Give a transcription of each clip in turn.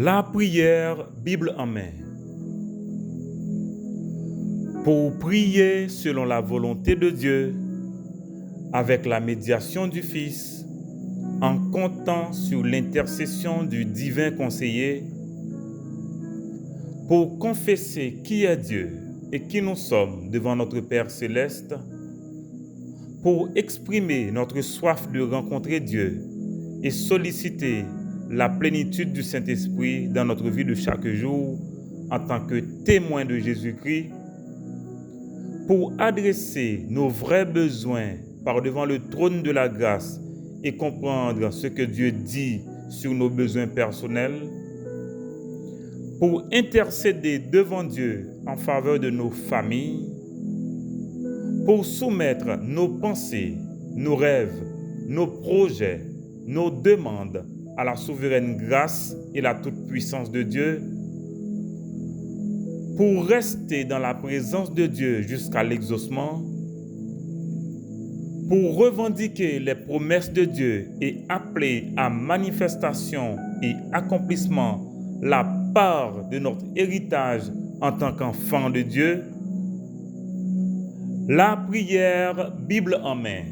La prière, Bible en main. Pour prier selon la volonté de Dieu, avec la médiation du Fils, en comptant sur l'intercession du divin conseiller, pour confesser qui est Dieu et qui nous sommes devant notre Père céleste, pour exprimer notre soif de rencontrer Dieu et solliciter la plénitude du Saint-Esprit dans notre vie de chaque jour en tant que témoin de Jésus-Christ, pour adresser nos vrais besoins par devant le trône de la grâce et comprendre ce que Dieu dit sur nos besoins personnels, pour intercéder devant Dieu en faveur de nos familles, pour soumettre nos pensées, nos rêves, nos projets, nos demandes à la souveraine grâce et la toute-puissance de Dieu, pour rester dans la présence de Dieu jusqu'à l'exaucement, pour revendiquer les promesses de Dieu et appeler à manifestation et accomplissement la part de notre héritage en tant qu'enfant de Dieu. La prière, Bible en main.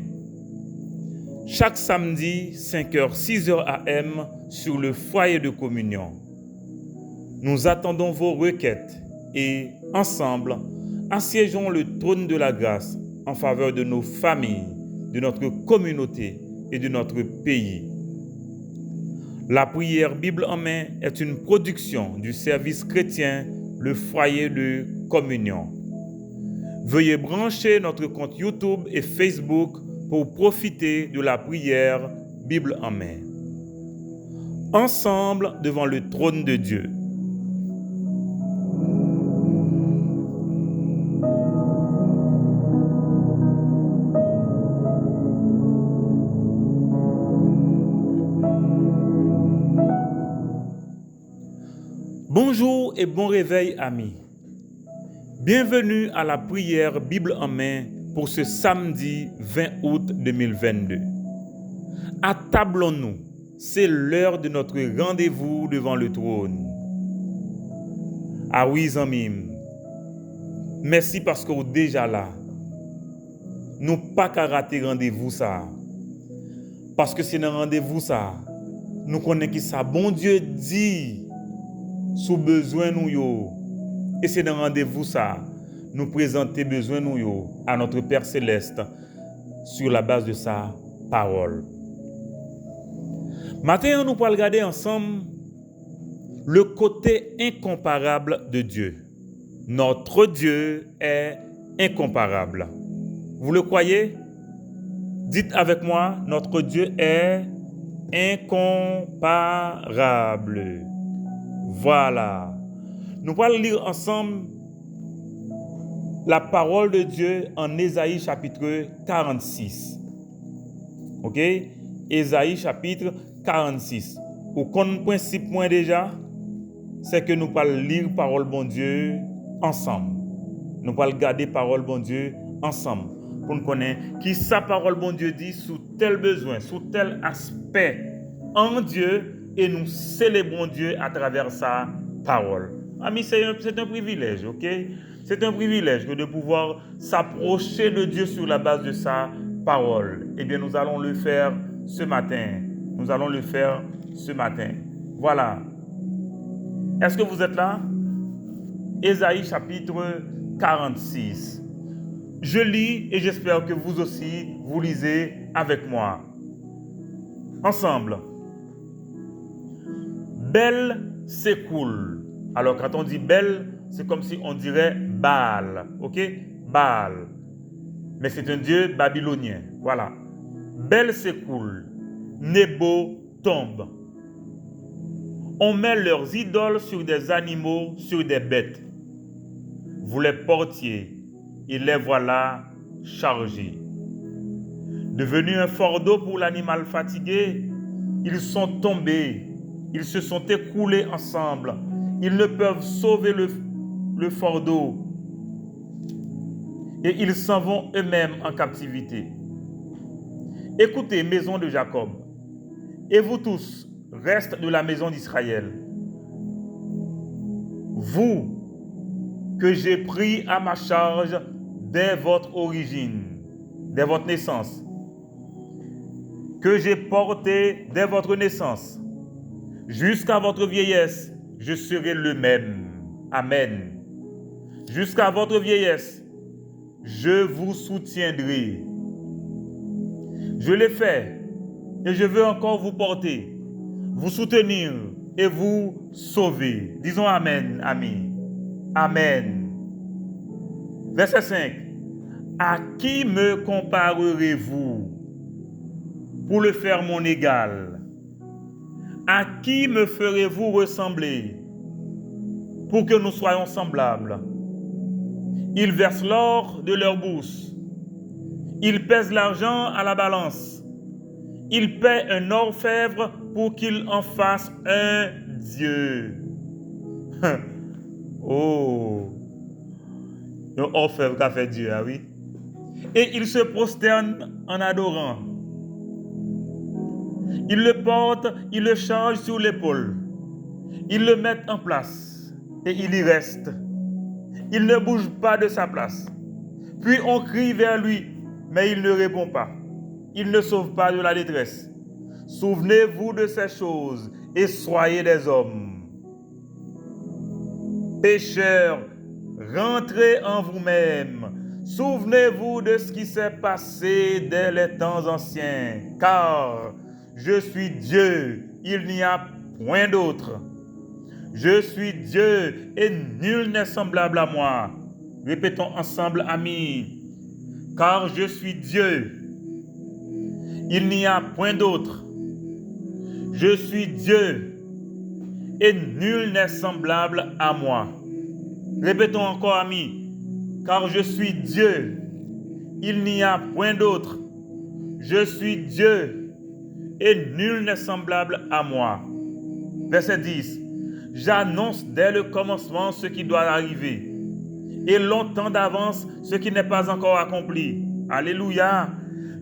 Chaque samedi, 5h, 6h AM, sur le foyer de communion. Nous attendons vos requêtes et, ensemble, assiégeons le trône de la grâce en faveur de nos familles, de notre communauté et de notre pays. La prière Bible en main est une production du service chrétien, le foyer de communion. Veuillez brancher notre compte YouTube et Facebook pour profiter de la prière Bible en main. Ensemble devant le trône de Dieu. Bonjour et bon réveil, amis. Bienvenue à la prière Bible en main pour ce samedi 20 août 2022. Attablons-nous, c'est l'heure de notre rendez-vous devant le trône. Ah oui, amis, merci parce que vous êtes déjà là. Nous pas qu'à rater rendez-vous ça. Parce que c'est un rendez-vous ça. Nous connaissons qui ça. Bon Dieu dit sous besoin nous yo. Et c'est dans rendez-vous ça. Nous présenter besoin nous yo à notre Père céleste sur la base de sa parole. Maintenant, nous allons regarder ensemble le côté incomparable de Dieu. Notre Dieu est incomparable. Vous le croyez? Dites avec moi, notre Dieu est incomparable. Voilà. Nous allons lire ensemble la parole de Dieu en Ésaïe chapitre 46. Ok? Ésaïe chapitre 46. Au compte principe point déjà, c'est que nous allons lire parole bon Dieu ensemble. Nous allons garder parole bon Dieu ensemble. Pour nous connaître qui sa parole bon Dieu dit sous tel besoin, sous tel aspect en Dieu, et nous célébrons Dieu à travers sa parole. Amis, c'est un privilège, ok? C'est un privilège de pouvoir s'approcher de Dieu sur la base de sa parole. Eh bien, nous allons le faire ce matin. Nous allons le faire ce matin. Voilà. Est-ce que vous êtes là? Ésaïe chapitre 46. Je lis et j'espère que vous aussi, vous lisez avec moi. Ensemble. Belle s'écoule. Alors, quand on dit belle, c'est comme si on dirait Baal. Ok? Baal. Mais c'est un dieu babylonien. Voilà. Belle s'écoule. Nebo tombe. On met leurs idoles sur des animaux, sur des bêtes. Vous les portiez et les voilà chargés. Devenus un fardeau pour l'animal fatigué, ils sont tombés. Ils se sont écoulés ensemble. Ils ne peuvent sauver le fardeau. Et ils s'en vont eux-mêmes en captivité. Écoutez, maison de Jacob, et vous tous, reste de la maison d'Israël. vous que j'ai pris à ma charge dès votre origine, dès votre naissance, que j'ai porté dès votre naissance, jusqu'à votre vieillesse, je serai le même. Amen. Jusqu'à votre vieillesse, je vous soutiendrai. Je l'ai fait et je veux encore vous porter, vous soutenir et vous sauver. Disons Amen, amis. Amen. Verset 5. À qui me comparerez-vous pour le faire mon égal? À qui me ferez-vous ressembler pour que nous soyons semblables? Ils versent l'or de leur bourse. Ils pèsent l'argent à la balance. Ils paient un orfèvre pour qu'il en fasse un Dieu. Oh! Un orfèvre qui a fait Dieu, ah oui? Et ils se prosternent en adorant. Ils le portent, ils le chargent sur l'épaule. Ils le mettent en place et il y reste. Il ne bouge pas de sa place. Puis on crie vers lui, mais il ne répond pas. Il ne sauve pas de la détresse. Souvenez-vous de ces choses et soyez des hommes. Pécheurs, rentrez en vous-même. Souvenez-vous de ce qui s'est passé dès les temps anciens. Car je suis Dieu, il n'y a point d'autre. Je suis Dieu et nul n'est semblable à moi. Répétons ensemble, amis. Car je suis Dieu, il n'y a point d'autre. Je suis Dieu et nul n'est semblable à moi. Répétons encore, amis. Car je suis Dieu, il n'y a point d'autre. Je suis Dieu et nul n'est semblable à moi. Verset 10. J'annonce dès le commencement ce qui doit arriver, et longtemps d'avance ce qui n'est pas encore accompli. Alléluia.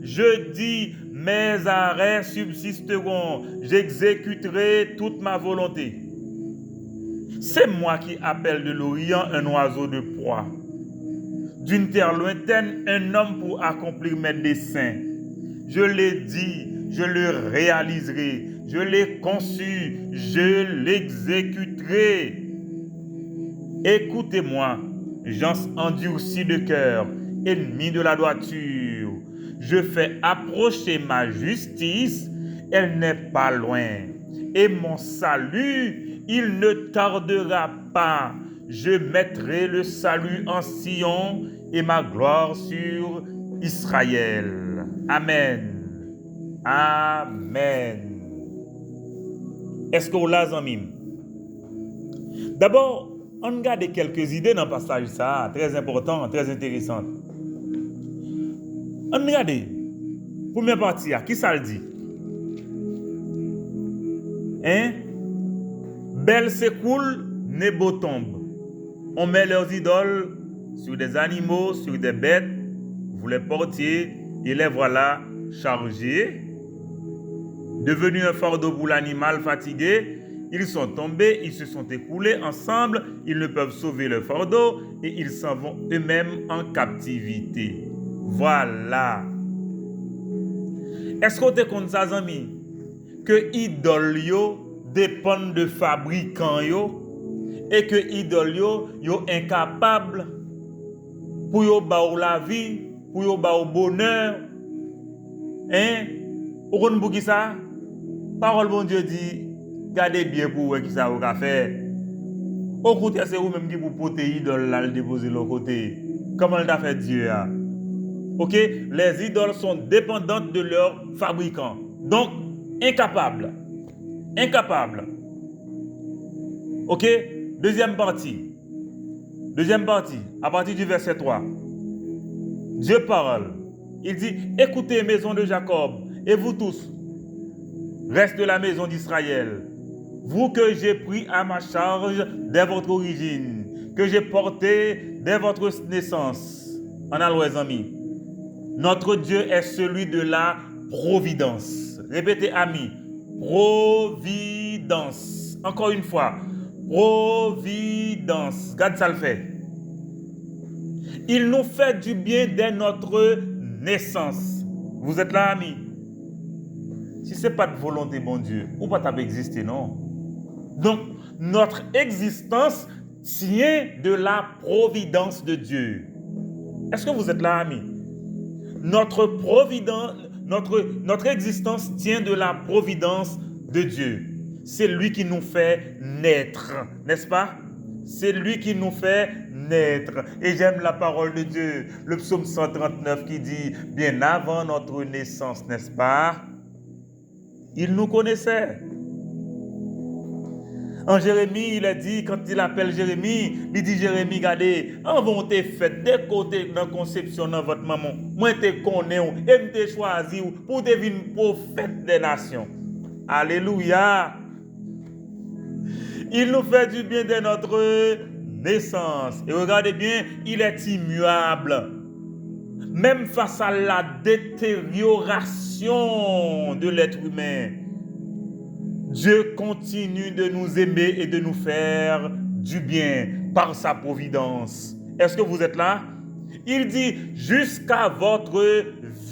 Je dis, mes arrêts subsisteront, j'exécuterai toute ma volonté. C'est moi qui appelle de l'Orient un oiseau de proie, d'une terre lointaine un homme pour accomplir mes desseins. Je l'ai dit, je le réaliserai. Je l'ai conçu, je l'exécuterai. Écoutez-moi, gens endurcis de cœur, ennemis de la droiture. Je fais approcher ma justice, elle n'est pas loin. Et mon salut, il ne tardera pas. Je mettrai le salut en Sion et ma gloire sur Israël. Amen. Amen. Est-ce que vous l'avez amis? D'abord, on regarde quelques idées dans le passage ça, très important, très intéressant. On regarde, première partie, qui ça le dit? Hein? Belle s'écoule, Nebo tombe. On met leurs idoles sur des animaux, sur des bêtes, vous les portiez et les voilà chargés. Devenu un fardeau pour l'animal fatigué, ils sont tombés, ils se sont écoulés ensemble, ils ne peuvent sauver le fardeau et ils s'en vont eux-mêmes en captivité. Voilà. Est-ce qu'on te compte ça, amis? Que idole yo dépendent de fabricants yo et que idole yo incapable pour yo ba la vie, pour yo ba bonheur. Hein? Ou kon pou ki ça? Parole bon Dieu dit, gardez bien pour qui ça vous a fait. Au côté, c'est vous même qui vous portez idole là, le déposer l'autre côté. Comment l'a fait Dieu? Ok? Les idoles sont dépendantes de leurs fabricants. Donc, incapables. Incapables. Ok? Deuxième partie. Deuxième partie, à partir du verset 3. Dieu parle. Il dit, écoutez, maison de Jacob, et vous tous, reste de la maison d'Israël, vous que j'ai pris à ma charge dès votre origine, que j'ai porté dès votre naissance. En allons, les amis. Notre Dieu est celui de la providence. Répétez, amis. Providence. Encore une fois. providence. Regarde ça le fait. Il nous fait du bien dès notre naissance. Vous êtes là, amis? Si ce n'est pas de volonté, bon Dieu, ou pas t'avais existé, non? Donc, notre existence tient de la providence de Dieu. Est-ce que vous êtes là, amis? Notre existence tient de la providence de Dieu. C'est lui qui nous fait naître, n'est-ce pas? C'est lui qui nous fait naître. Et j'aime la parole de Dieu. Le psaume 139 qui dit, bien avant notre naissance, n'est-ce pas? Il nous connaissait. En Jérémie, il a dit, quand il appelle Jérémie, il dit, Jérémie, regardez, en vont te fait des côtés dans la conception de votre maman. Moi, te connais et te choisi pour devenir prophète des nations. Alléluia. Il nous fait du bien dès notre naissance. Et regardez bien, il est immuable. Même face à la détérioration de l'être humain, Dieu continue de nous aimer et de nous faire du bien par sa providence. Est-ce que vous êtes là? Il dit, jusqu'à votre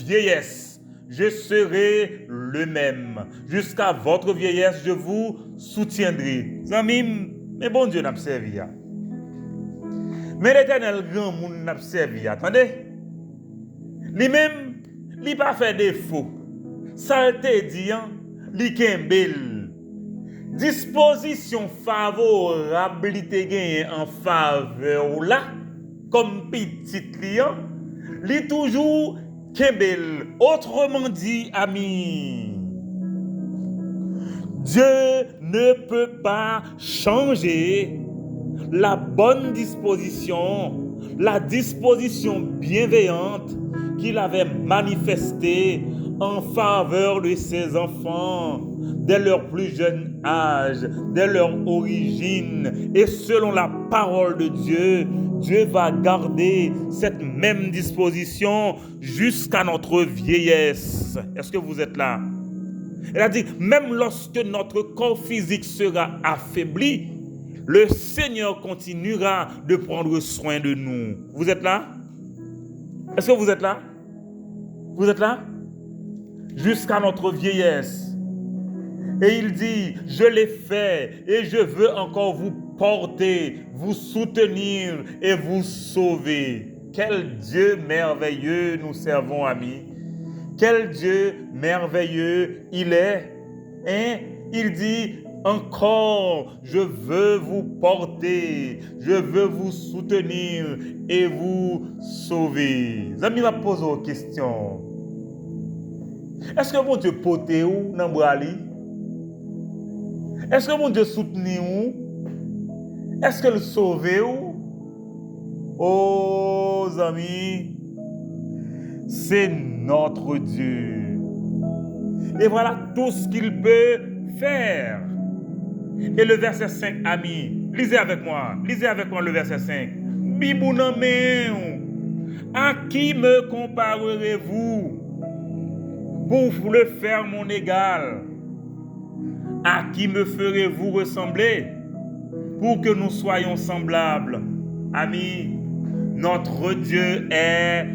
vieillesse, je serai le même. Jusqu'à votre vieillesse, je vous soutiendrai. Amis, mais bon Dieu n'a servi. Mais l'Éternel grand monde n'a servi. Attendez. Lui-même, il n'a pas fait défaut. Ça te dit, li kembel. Disposition favorable gagné en faveur là, comme petit client, li toujours kembel. Autrement dit, ami, Dieu ne peut pas changer la bonne disposition, la disposition bienveillante qu'il avait manifestée en faveur de ses enfants dès leur plus jeune âge, dès leur origine. Et selon la parole de Dieu, Dieu va garder cette même disposition jusqu'à notre vieillesse. Est-ce que vous êtes là? Elle a dit, même lorsque notre corps physique sera affaibli, le Seigneur continuera de prendre soin de nous. Vous êtes là? Est-ce que vous êtes là? Vous êtes là? Jusqu'à notre vieillesse. Et il dit, je l'ai fait et je veux encore vous porter, vous soutenir et vous sauver. Quel Dieu merveilleux nous servons, amis. Quel Dieu merveilleux il est. Hein? Il dit, encore, je veux vous porter, je veux vous soutenir et vous sauver. Amis, m'a posé une question. Est-ce que mon Dieu porte ou dans bras li? Est-ce que mon Dieu soutenu ou? Est-ce que le sauve ou? Oh, amis, c'est notre Dieu. Et voilà tout ce qu'il peut faire. Et le verset 5, amis, lisez avec moi le verset 5. Bibou nan men, à qui me comparerez-vous pour le faire mon égal? À qui me ferez-vous ressembler pour que nous soyons semblables? Amis, notre Dieu est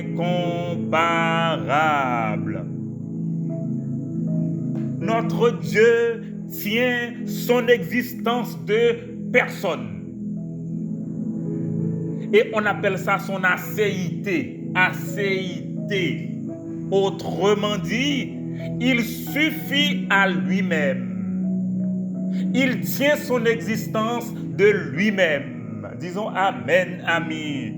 incomparable. Notre Dieu tient son existence de personne. Et on appelle ça son acéité. Acéité. Autrement dit, il suffit à lui-même. Il tient son existence de lui-même. Disons Amen, amis.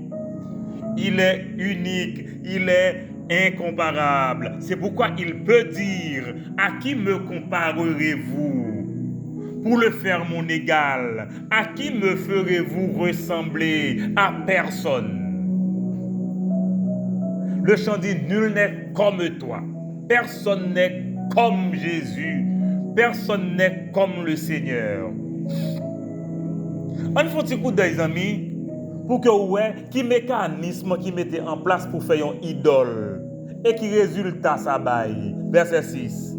Il est unique, il est incomparable. C'est pourquoi il peut dire, à qui me comparerez-vous pour le faire mon égal? À qui me ferez-vous ressembler? À personne. Le chant dit, nul n'est comme toi. Personne n'est comme Jésus. Personne n'est comme le Seigneur. On faut un petit coup d'œil, amis, pour que ouais, qui mécanisme qui mettait en place pour faire une idole et qui résultat ça baille. Verset 6.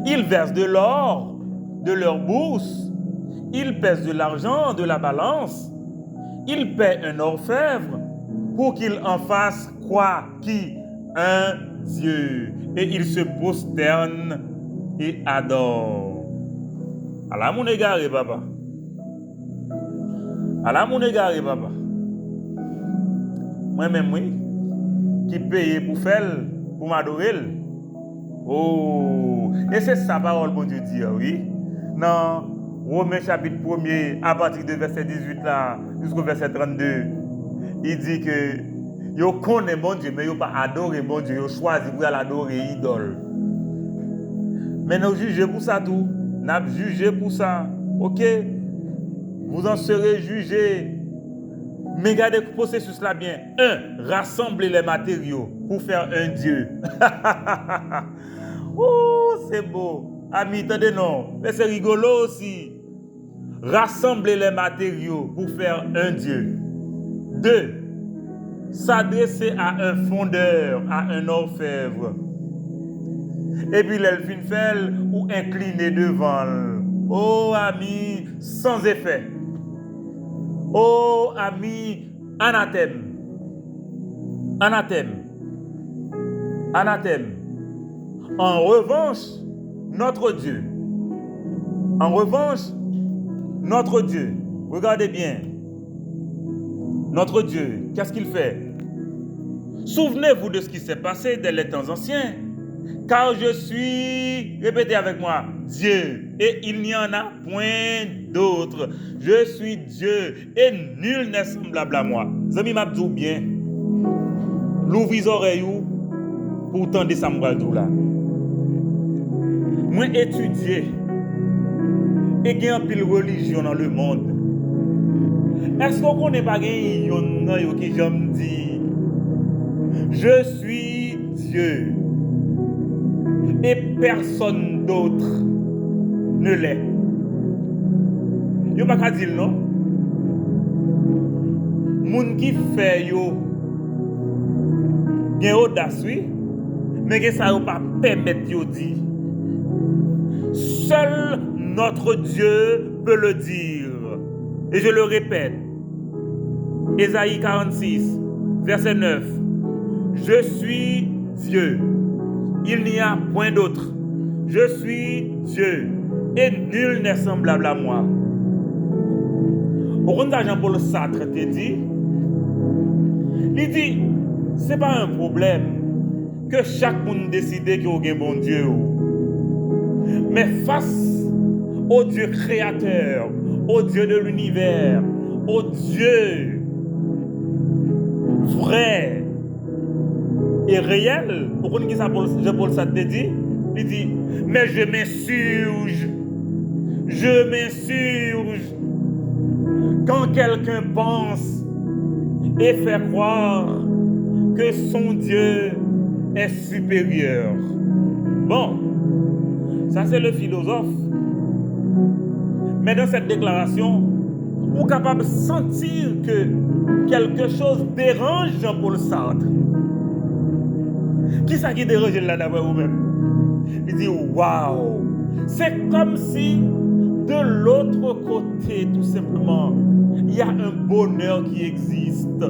Ils versent de l'or de leur bourse il pèse de l'argent de la balance, il paie un orfèvre pour qu'il en fasse quoi? Qui? Un Dieu. Et il se prosterne et adore. Allah mon égaré, papa. Allah mon égaré, papa. Moi-même, oui, qui paye pour faire, pour m'adorer. Oh, et c'est ça parole, bon Dieu dit, oui. Dans Romains chapitre 1er, à partir de verset 18 là, jusqu'au verset 32, il dit que yo connaît bon Dieu, mais yo pas adoré bon Dieu, yo choisi pour l'adorer idole. Mais nous jugeons pour ça tout, nous jugé pour ça, ok? Vous en serez jugés. Mais gardez le processus là bien. 1. Rassembler les matériaux pour faire un Dieu. Oh, c'est beau. Amis, attendez non. Mais c'est rigolo aussi. Rassembler les matériaux pour faire un Dieu. 2. S'adresser à un fondeur, à un orfèvre. Et puis l'elfine fait ou incliner devant. Oh, amis, sans effet. Oh, amis, anathème. Anathème. Anathème. En revanche, notre Dieu. En revanche, notre Dieu. Regardez bien. Notre Dieu, qu'est-ce qu'il fait? Souvenez-vous de ce qui s'est passé dès les temps anciens. Car je suis, répétez avec moi, Dieu, et il n'y en a point d'autre. Je suis Dieu, et nul n'est semblable à moi. Zami m'abdou bien. L'ouvre les oreilles pour entendre ça m'bradou là. Moi étudier et il y a un pile religion dans le monde. Est-ce qu'on connaît pas yon qui j'aime dit je suis Dieu et personne d'autre ne l'est. Yo pas qu'à dire non. Moun qui fait yo gen audace oui, mais que ça yo pas permettre yo dire. Seul notre Dieu peut le dire. Et je le répète. Ésaïe 46, verset 9. Je suis Dieu. Il n'y a point d'autre. Je suis Dieu. Et nul n'est semblable à moi. Au contraire, Jean-Paul Sartre te dit, il dit, c'est pas un problème que chaque monde décide qu'il y a un bon Dieu. Mais face au Dieu créateur, au Dieu de l'univers, au Dieu vrai et réel, pourquoi Jean-Paul Sartre te dit? Il dit, mais je m'insurge quand quelqu'un pense et fait croire que son Dieu est supérieur. Bon, ça c'est le philosophe. Mais dans cette déclaration, vous êtes capable de sentir que quelque chose dérange Jean-Paul Sartre. Qui ça qui dérange là d'abord vous-même? Il dit waouh! C'est comme si de l'autre côté, tout simplement, il y a un bonheur qui existe.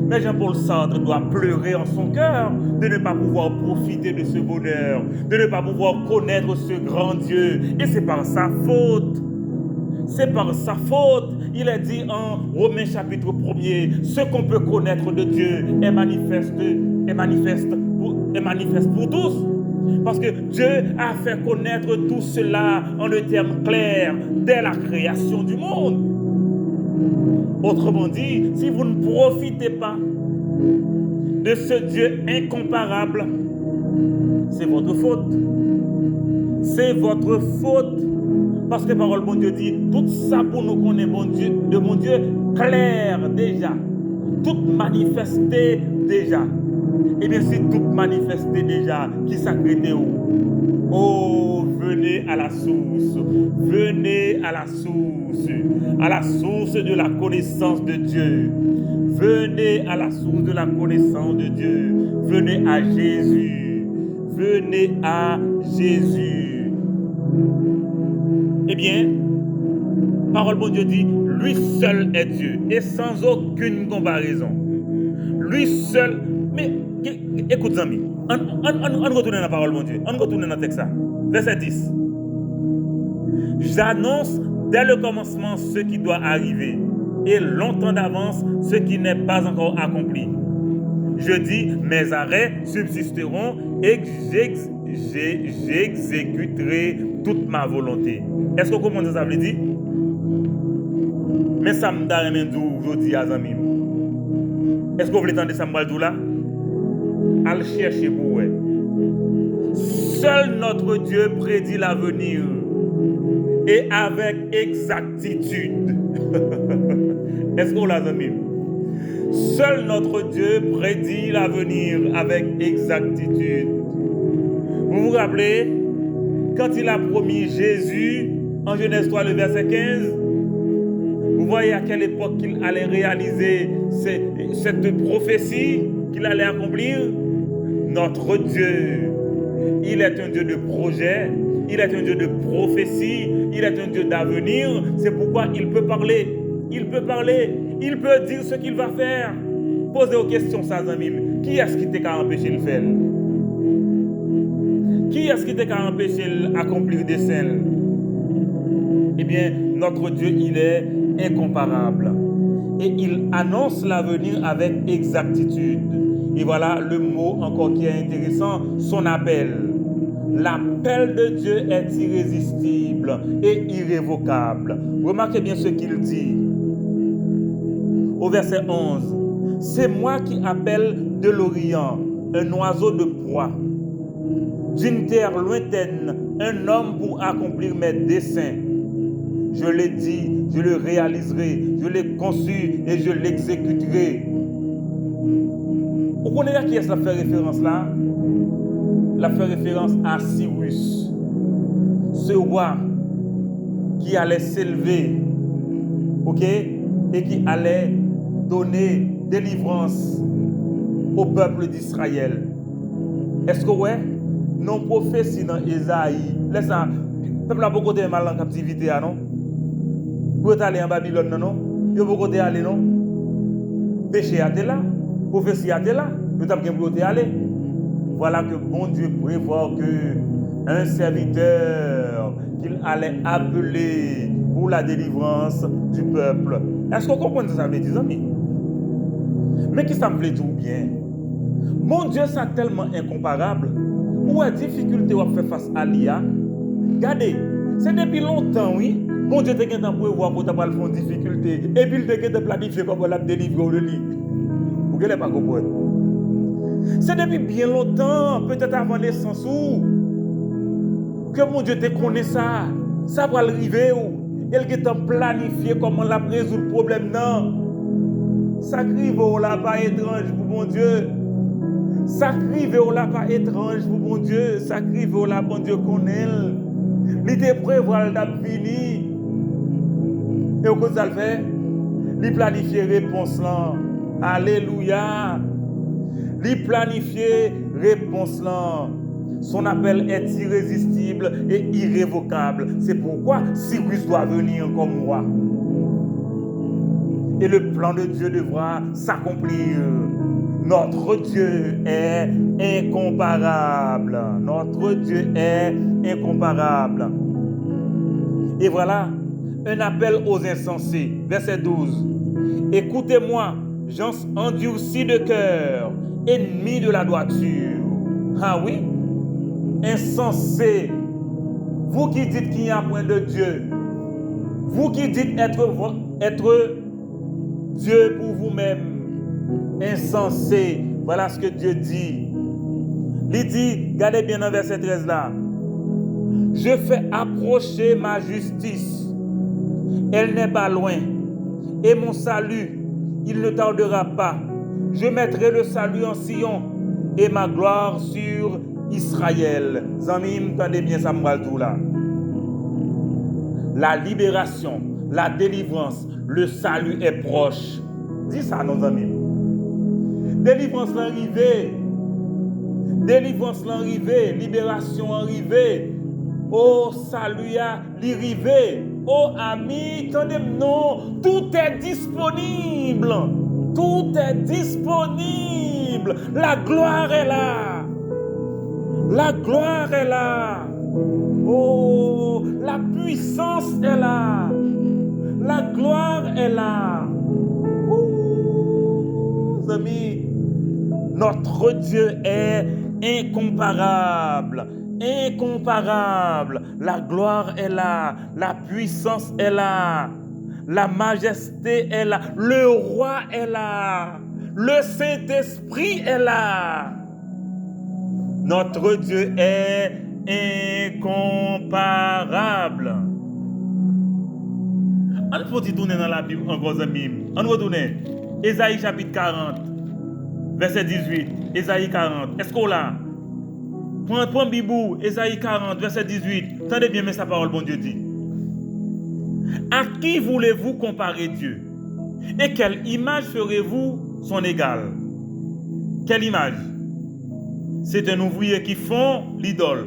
Mais Jean-Paul Sartre doit pleurer en son cœur de ne pas pouvoir profiter de ce bonheur, de ne pas pouvoir connaître ce grand Dieu. Et c'est par sa faute. C'est par sa faute. Il est dit en Romains chapitre 1er, ce qu'on peut connaître de Dieu est manifeste pour tous. Parce que Dieu a fait connaître tout cela en des termes clairs dès la création du monde. Autrement dit, si vous ne profitez pas de ce Dieu incomparable, c'est votre faute. C'est votre faute. Parce que la parole de Dieu dit, tout ça pour nous connaître de mon Dieu clair déjà. Tout manifesté déjà. Et bien si tout manifesté déjà, qui s'accrète où? Oh, venez à la source. Venez à la source de la connaissance de Dieu. Venez à la source de la connaissance de Dieu. Venez à Jésus. Venez à Jésus. Eh bien, parole de Dieu dit, lui seul est Dieu, et sans aucune comparaison. Lui seul, mais écoute, amis, on retourne dans la parole de Dieu, on retourne dans le texte. Verset 10. J'annonce dès le commencement ce qui doit arriver, et longtemps d'avance ce qui n'est pas encore accompli. Je dis, mes arrêts subsisteront et j'exécuterai toute ma volonté. Est-ce que vous comprenez ça veut dire? Mais ça me donne un jour aujourd'hui à Zamim. Est-ce que vous voulez entendre ça me là? Allez chercher pour vous. Seul notre Dieu prédit l'avenir et avec exactitude. Est-ce que vous l'avez mis? Seul notre Dieu prédit l'avenir avec exactitude. Vous vous rappelez quand il a promis Jésus en Genèse 3, le verset 15? Vous voyez à quelle époque qu'il allait réaliser cette prophétie qu'il allait accomplir? Notre Dieu, il est un Dieu de projet, il est un Dieu de prophétie, il est un Dieu d'avenir. C'est pourquoi il peut parler. Il peut parler, il peut dire ce qu'il va faire. Posez aux questions, ça, Zamim. Qui est-ce qui t'a empêché de le faire? Qui est-ce qui t'a empêché d'accomplir des scènes? Eh bien, notre Dieu, il est incomparable. Et il annonce l'avenir avec exactitude. Et voilà le mot encore qui est intéressant, son appel. L'appel de Dieu est irrésistible et irrévocable. Remarquez bien ce qu'il dit. Au verset 11. C'est moi qui appelle de l'Orient un oiseau de proie, d'une terre lointaine, un homme pour accomplir mes desseins. Je l'ai dit, je le réaliserai, je l'ai conçu et je l'exécuterai. Vous connaissez à qui est-ce que fait référence là? La fait référence à Cyrus, ce roi qui allait s'élever, ok, et qui allait donner délivrance au peuple d'Israël. Est-ce que ouais? Non prophétie dans Ésaïe. Laisse ça. Le peuple a beaucoup de mal en captivité, non? Pour aller en Babylone, non? Il a beaucoup de aller, non? Péché a été là. Prophétie a été là. Nous avons beaucoup aller. Voilà que bon Dieu prévoit que un serviteur qu'il allait appeler pour la délivrance du peuple. Est-ce qu'on comprend ça, mes amis? Mais qui ça me plaît tout bien? Mon Dieu, c'est tellement incomparable. Où est difficulté à faire face à l'IA? Regardez, c'est depuis longtemps, oui. Bon Dieu, tu as un pouvoir pour faire une difficulté. Et puis, il a planifié comment la délivrer le lit. Vous ne pas comprendre. C'est depuis bien longtemps, peut-être avant naissance, que mon Dieu te connaît ça. Ça va arriver. Il a planifié comment la résoudre le problème. Non. Ça crive là pas étrange pour mon Dieu. Ça crive là pas étrange pour mon Dieu. Ça crive là, bon Dieu connaît. Il te prévoit d'abvenir. Et au quoi ça le fait? Il planifie réponse là. Alléluia. Il planifie réponse là. Son appel est irrésistible et irrévocable. C'est pourquoi Cyrus doit venir comme roi. Et le plan de Dieu devra s'accomplir. Notre Dieu est incomparable. Notre Dieu est incomparable. Et voilà, un appel aux insensés. Verset 12. Écoutez-moi, gens endurcis de cœur, ennemis de la droiture. Ah oui? Insensés. Vous qui dites qu'il n'y a point de Dieu. Vous qui dites être Dieu pour vous-même. Insensé. Voilà ce que Dieu dit. Il dit, regardez bien dans verset 13 là. Je fais approcher ma justice. Elle n'est pas loin. Et mon salut, il ne tardera pas. Je mettrai le salut en Sion et ma gloire sur Israël. Zamim, entendez bien ça tout là. La libération, la délivrance, le salut est proche. Dis ça, nos amis. Délivrance l'arrivée. Délivrance l'arrivée. Libération arrivée. Oh, salut à l'arrivée. Oh ami, tendez-nous, tout est disponible. Tout est disponible. La gloire est là. La gloire est là. Oh, la puissance est là. La gloire est là. Amis, notre Dieu est incomparable. Incomparable. La gloire est là. La puissance est là. La majesté est là. Le roi est là. Le Saint-Esprit est là. Notre Dieu est incomparable. On peut tourner dans la Bible encore, amis. On va tourner. Ésaïe chapitre 40, verset 18. Ésaïe 40. Est-ce qu'on l'a? Prends Bibou, Ésaïe 40, verset 18. Tendez bien, mais sa parole, bon Dieu dit. À qui voulez-vous comparer Dieu? Et quelle image ferez-vous son égal? Quelle image? C'est un ouvrier qui fond l'idole.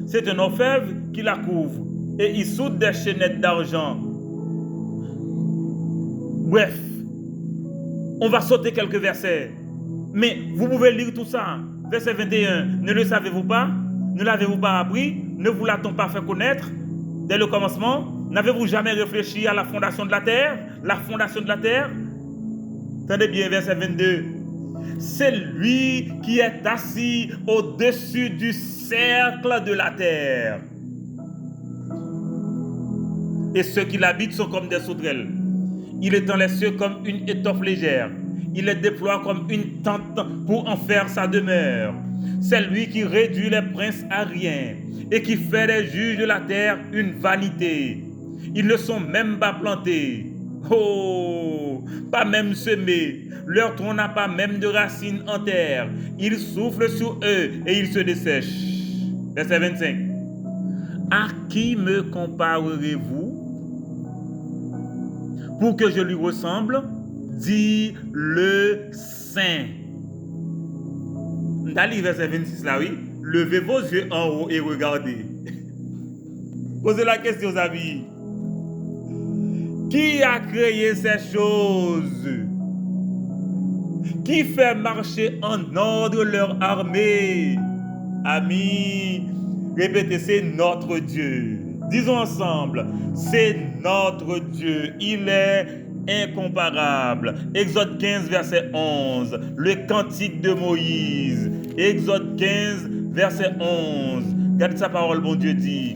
C'est un orfèvre qui la couvre. Et il soude des chaînettes d'argent. Bref, on va sauter quelques versets. Mais vous pouvez lire tout ça. Verset 21. Ne le savez-vous pas? Ne l'avez-vous pas appris? Ne vous l'a-t-on pas fait connaître dès le commencement? N'avez-vous jamais réfléchi à la fondation de la terre? La fondation de la terre? Tenez bien, verset 22. C'est lui qui est assis au-dessus du cercle de la terre. Et ceux qui l'habitent sont comme des sauterelles. Il étend les cieux comme une étoffe légère. Il les déploie comme une tente pour en faire sa demeure. C'est lui qui réduit les princes à rien et qui fait des juges de la terre une vanité. Ils ne sont même pas plantés. Oh, pas même semés. Leur tronc n'a pas même de racines en terre. Il souffle sur eux et ils se dessèchent. Verset 25. À qui me comparerez-vous pour que je lui ressemble? Dit le Saint. Dans le verset 26 là, oui. Levez vos yeux en haut et regardez. Posez la question, aux amis. Qui a créé ces choses? Qui fait marcher en ordre leur armée? Amis, répétez, c'est notre Dieu. Disons ensemble, c'est notre Dieu. Il est incomparable. Exode 15, verset 11. Le cantique de Moïse. Exode 15, verset 11. Regardez sa parole, bon Dieu dit.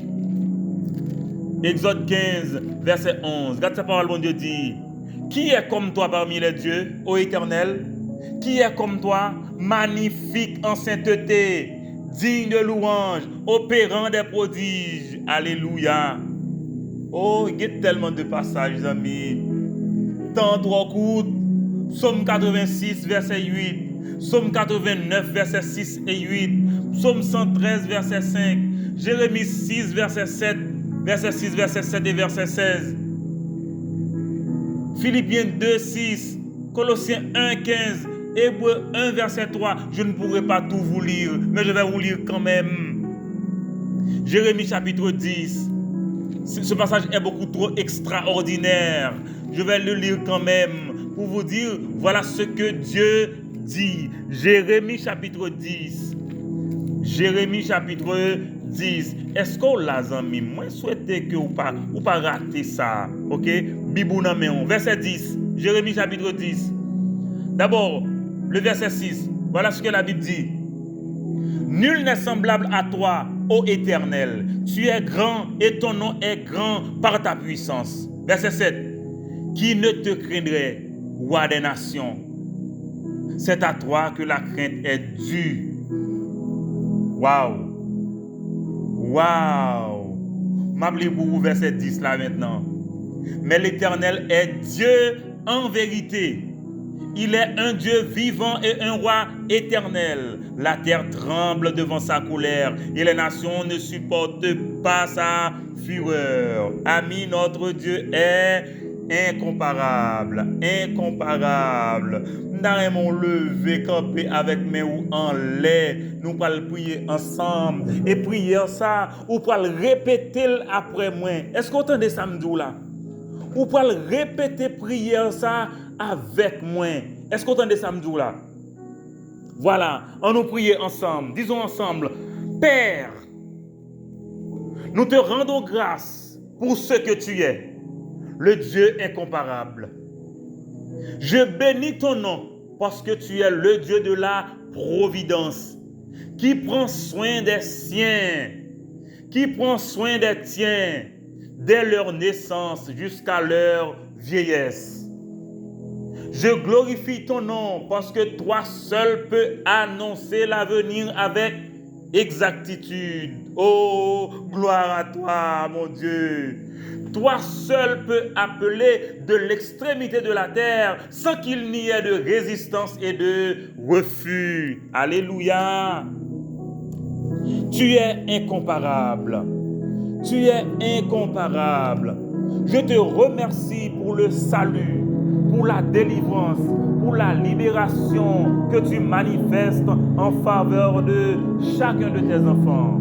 Exode 15, verset 11. Regarde sa parole, bon Dieu dit. Qui est comme toi parmi les dieux, ô Éternel? Qui est comme toi, magnifique en sainteté, digne de louange, opérant des prodiges? Alléluia. Oh, il y a tellement de passages, amis. Tant trop court. Psaume 86, verset 8. Psaume 89, verset 6 et 8. Psaume 113, verset 5. Jérémie 6, verset 7. Verset 6, verset 7 et verset 16. Philippiens 2, 6. Colossiens 1, 15. Hébreux 1, verset 3. Je ne pourrai pas tout vous lire, mais je vais vous lire quand même. Jérémie chapitre 10. Ce passage est beaucoup trop extraordinaire. Je vais le lire quand même pour vous dire, voilà ce que Dieu dit. Jérémie chapitre 10. Jérémie chapitre 10. Est-ce qu'on l'a amis? Moi, souhaite que vous pas rater ça. Ok? Bibou nan men. Verset 10. Jérémie chapitre 10. D'abord, le verset 6. Voilà ce que la Bible dit. Nul n'est semblable à toi, ô Éternel. Tu es grand et ton nom est grand par ta puissance. Verset 7. Qui ne te craindrait, roi des nations? C'est à toi que la crainte est due. Waouh! Waouh! M'appelez pour vous verset 10 là maintenant. Mais l'Éternel est Dieu en vérité. Il est un Dieu vivant et un roi éternel. La terre tremble devant sa colère et les nations ne supportent pas sa fureur. Ami, notre Dieu est incomparable, incomparable. Nous allons lever, camper avec mes ou en l'air. Nous allons prier ensemble. Et prier ça, ou pour répéter après moi. Est-ce que vous entendez ça me dit là? Ou pour répéter prier ça avec moi. Est-ce que vous entendez ça me dit là? Voilà, on nous prie ensemble. Disons ensemble, Père, nous te rendons grâce pour ce que tu es, le Dieu incomparable. Je bénis ton nom parce que tu es le Dieu de la providence, qui prend soin des siens, qui prend soin des tiens dès leur naissance jusqu'à leur vieillesse. Je glorifie ton nom parce que toi seul peux annoncer l'avenir avec exactitude. Oh, gloire à toi, mon Dieu. Toi seul peux appeler de l'extrémité de la terre sans qu'il n'y ait de résistance et de refus. Alléluia. Tu es incomparable. Tu es incomparable. Je te remercie pour le salut, pour la délivrance, pour la libération que tu manifestes en faveur de chacun de tes enfants.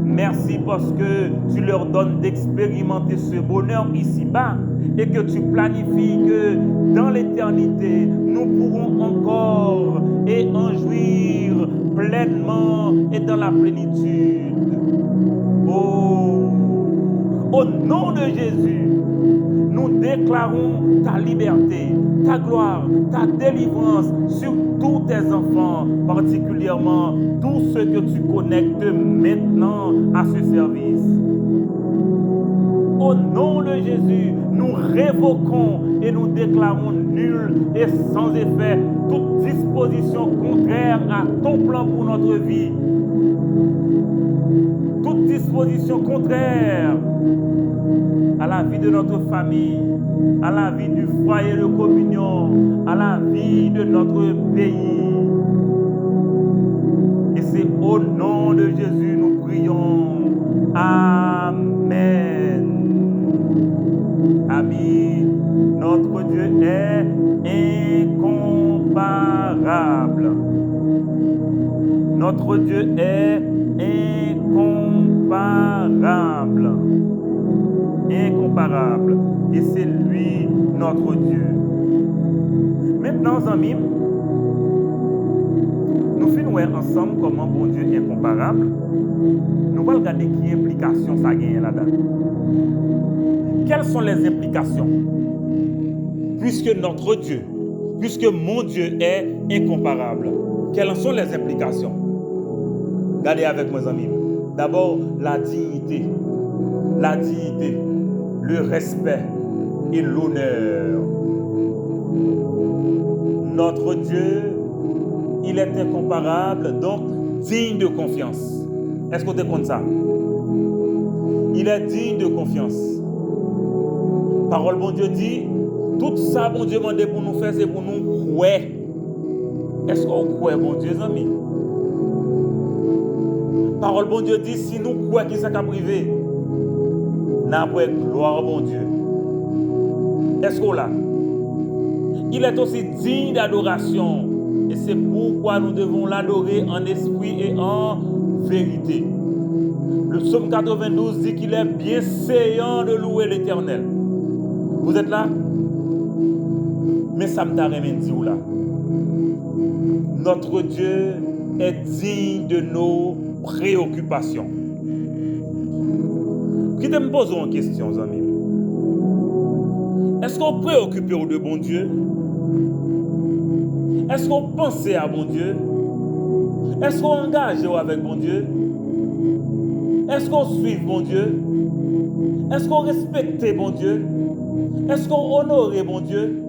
Merci parce que tu leur donnes d'expérimenter ce bonheur ici-bas et que tu planifies que dans l'éternité, nous pourrons encore et en jouir pleinement et dans la plénitude. Oh, au nom de Jésus, nous déclarons ta liberté, ta gloire, ta délivrance sur tous tes enfants, particulièrement tous ceux que tu connectes maintenant à ce service. Au nom de Jésus, nous révoquons et nous déclarons nul et sans effet toute disposition contraire à ton plan pour notre vie. Toute disposition contraire à la vie de notre famille, à la vie du foyer de communion, à la vie de notre pays. Et c'est au nom de Jésus nous prions. Amen. Amis, notre Dieu est incomparable. Notre Dieu est incomparable. Incomparable. Et c'est lui notre Dieu. Maintenant, amis, nous finissons ensemble comment bon Dieu est incomparable. Nous allons regarder quelle implication ça gagne là-dedans. Quelles sont les implications? Puisque notre Dieu, puisque mon Dieu est incomparable, quelles sont les implications? Regardez avec mes amis. D'abord, la dignité, le respect et l'honneur. Notre Dieu, il est incomparable, donc digne de confiance. Est-ce que tu es comme ça? Il est digne de confiance. Parole bon Dieu dit, tout ça bon Dieu demande pour nous faire, c'est pour nous croire. Est-ce qu'on croit bon Dieu, amis? Parole bon Dieu dit, si nous croyons qu'il s'est privé, n'a pas gloire bon Dieu. Est-ce qu'on l'a? Il est aussi digne d'adoration. Et c'est pourquoi nous devons l'adorer en esprit et en vérité. Le psaume 92 dit qu'il est bien séant de louer l'Éternel. Vous êtes là? Mais ça me t'a remis dit où là? Notre Dieu est digne de nos préoccupations. Qui te me pose une question, amis? Est-ce qu'on préoccupe de bon Dieu? Est-ce qu'on pense à bon Dieu? Est-ce qu'on engage avec bon Dieu? Est-ce qu'on suit bon Dieu? Est-ce qu'on respecte bon Dieu? Est-ce qu'on honore bon Dieu?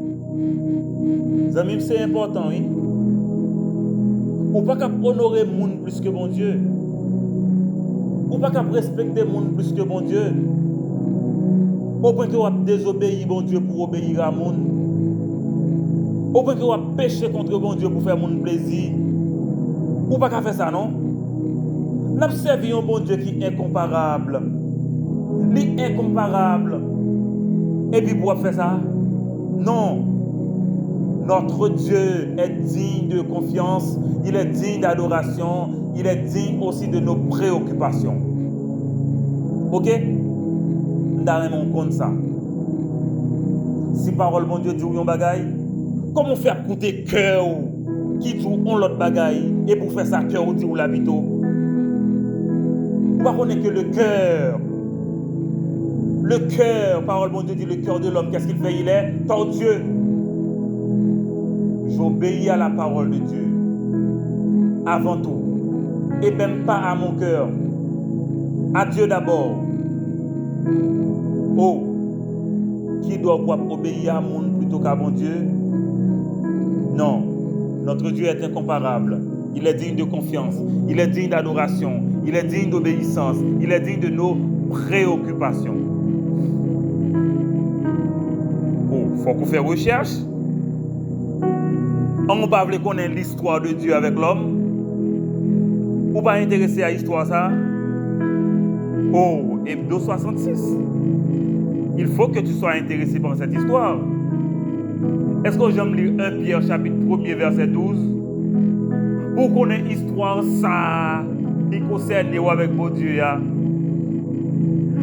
Amis, c'est important, oui. Ou pas qu'à honorer le monde plus que bon Dieu. Ou pas qu'à respecter le monde plus que bon Dieu. Au point que vous désobéir bon Dieu pour obéir à monde. Au point que vous pécher contre bon Dieu pour faire mon plaisir. Ou pas qu'à faire ça, non? Nous observons un bon Dieu qui est incomparable. Il est incomparable. Et puis pour faire ça, non. Notre Dieu est digne de confiance, il est digne d'adoration, il est digne aussi de nos préoccupations. Ok? Nous compte ça. Si parole bon Dieu dit un bagaille, comment faire coûter cœur qui dit on l'autre bagaille et pour faire ça cœur dit ou l'habito? Pas qu'on est que le cœur, parole bon Dieu dit le cœur de l'homme, qu'est-ce qu'il fait? Il est tortueux. J'obéis à la parole de Dieu avant tout et même pas à mon cœur, à Dieu d'abord. Oh, qui doit obéir à mon plutôt qu'à mon Dieu? Non, notre Dieu est incomparable. Il est digne de confiance, il est digne d'adoration, il est digne d'obéissance, il est digne de nos préoccupations. Oh, faut qu'on fasse recherche. On ne peut pas connaître l'histoire de Dieu avec l'homme. Ou pas intéressé à l'histoire ça. Oh, Hebdo 66. Il faut que tu sois intéressé par cette histoire. Est-ce que j'aime lire 1 Pierre chapitre 1er verset 12? Pour connaître l'histoire ça qui concerne avec mon Dieu.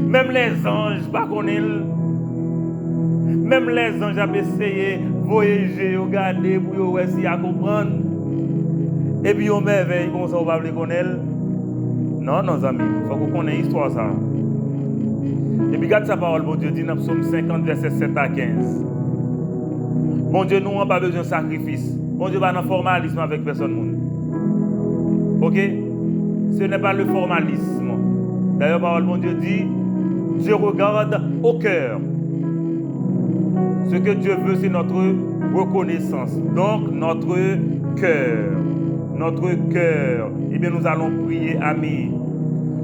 Même les anges, pas connaître. Même les anges ont essayé de voyager, regarder pour essayer à comprendre. Et puis on merveille comme ça, on va le connaître. Non, nos amis, il faut qu'on connaisse l'histoire ça. Et puis regarde sa parole, bon Dieu dit dans Psaume 50, verset 7 à 15. Bon Dieu, nous n'avons pas besoin de sacrifice. Bon Dieu, pas dans le formalisme avec personne. Ok? Ce n'est pas le formalisme. D'ailleurs, la parole, bon Dieu dit, Dieu regarde au cœur. Ce que Dieu veut, c'est notre reconnaissance. Donc, notre cœur. Notre cœur. Eh bien, nous allons prier, amis.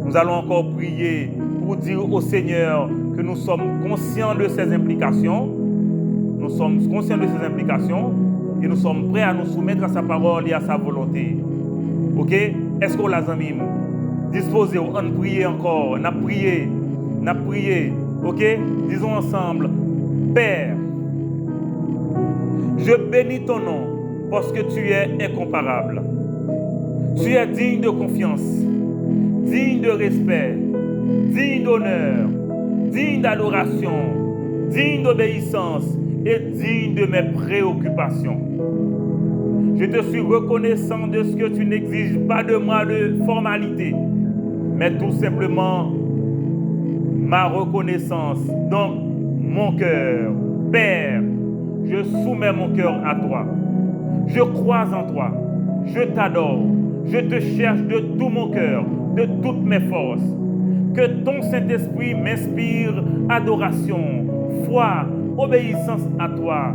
Nous allons encore prier pour dire au Seigneur que nous sommes conscients de ses implications. Nous sommes conscients de ses implications et nous sommes prêts à nous soumettre à sa parole et à sa volonté. Ok? Est-ce qu'on l'a amis? Disposez, on prie encore. On a prié. Ok? Disons ensemble. Père, je bénis ton nom parce que tu es incomparable. Tu es digne de confiance, digne de respect, digne d'honneur, digne d'adoration, digne d'obéissance et digne de mes préoccupations. Je te suis reconnaissant de ce que tu n'exiges pas de moi de formalité, mais tout simplement ma reconnaissance. Donc, mon cœur, Père, je soumets mon cœur à toi. Je crois en toi. Je t'adore. Je te cherche de tout mon cœur, de toutes mes forces. Que ton Saint-Esprit m'inspire adoration, foi, obéissance à toi.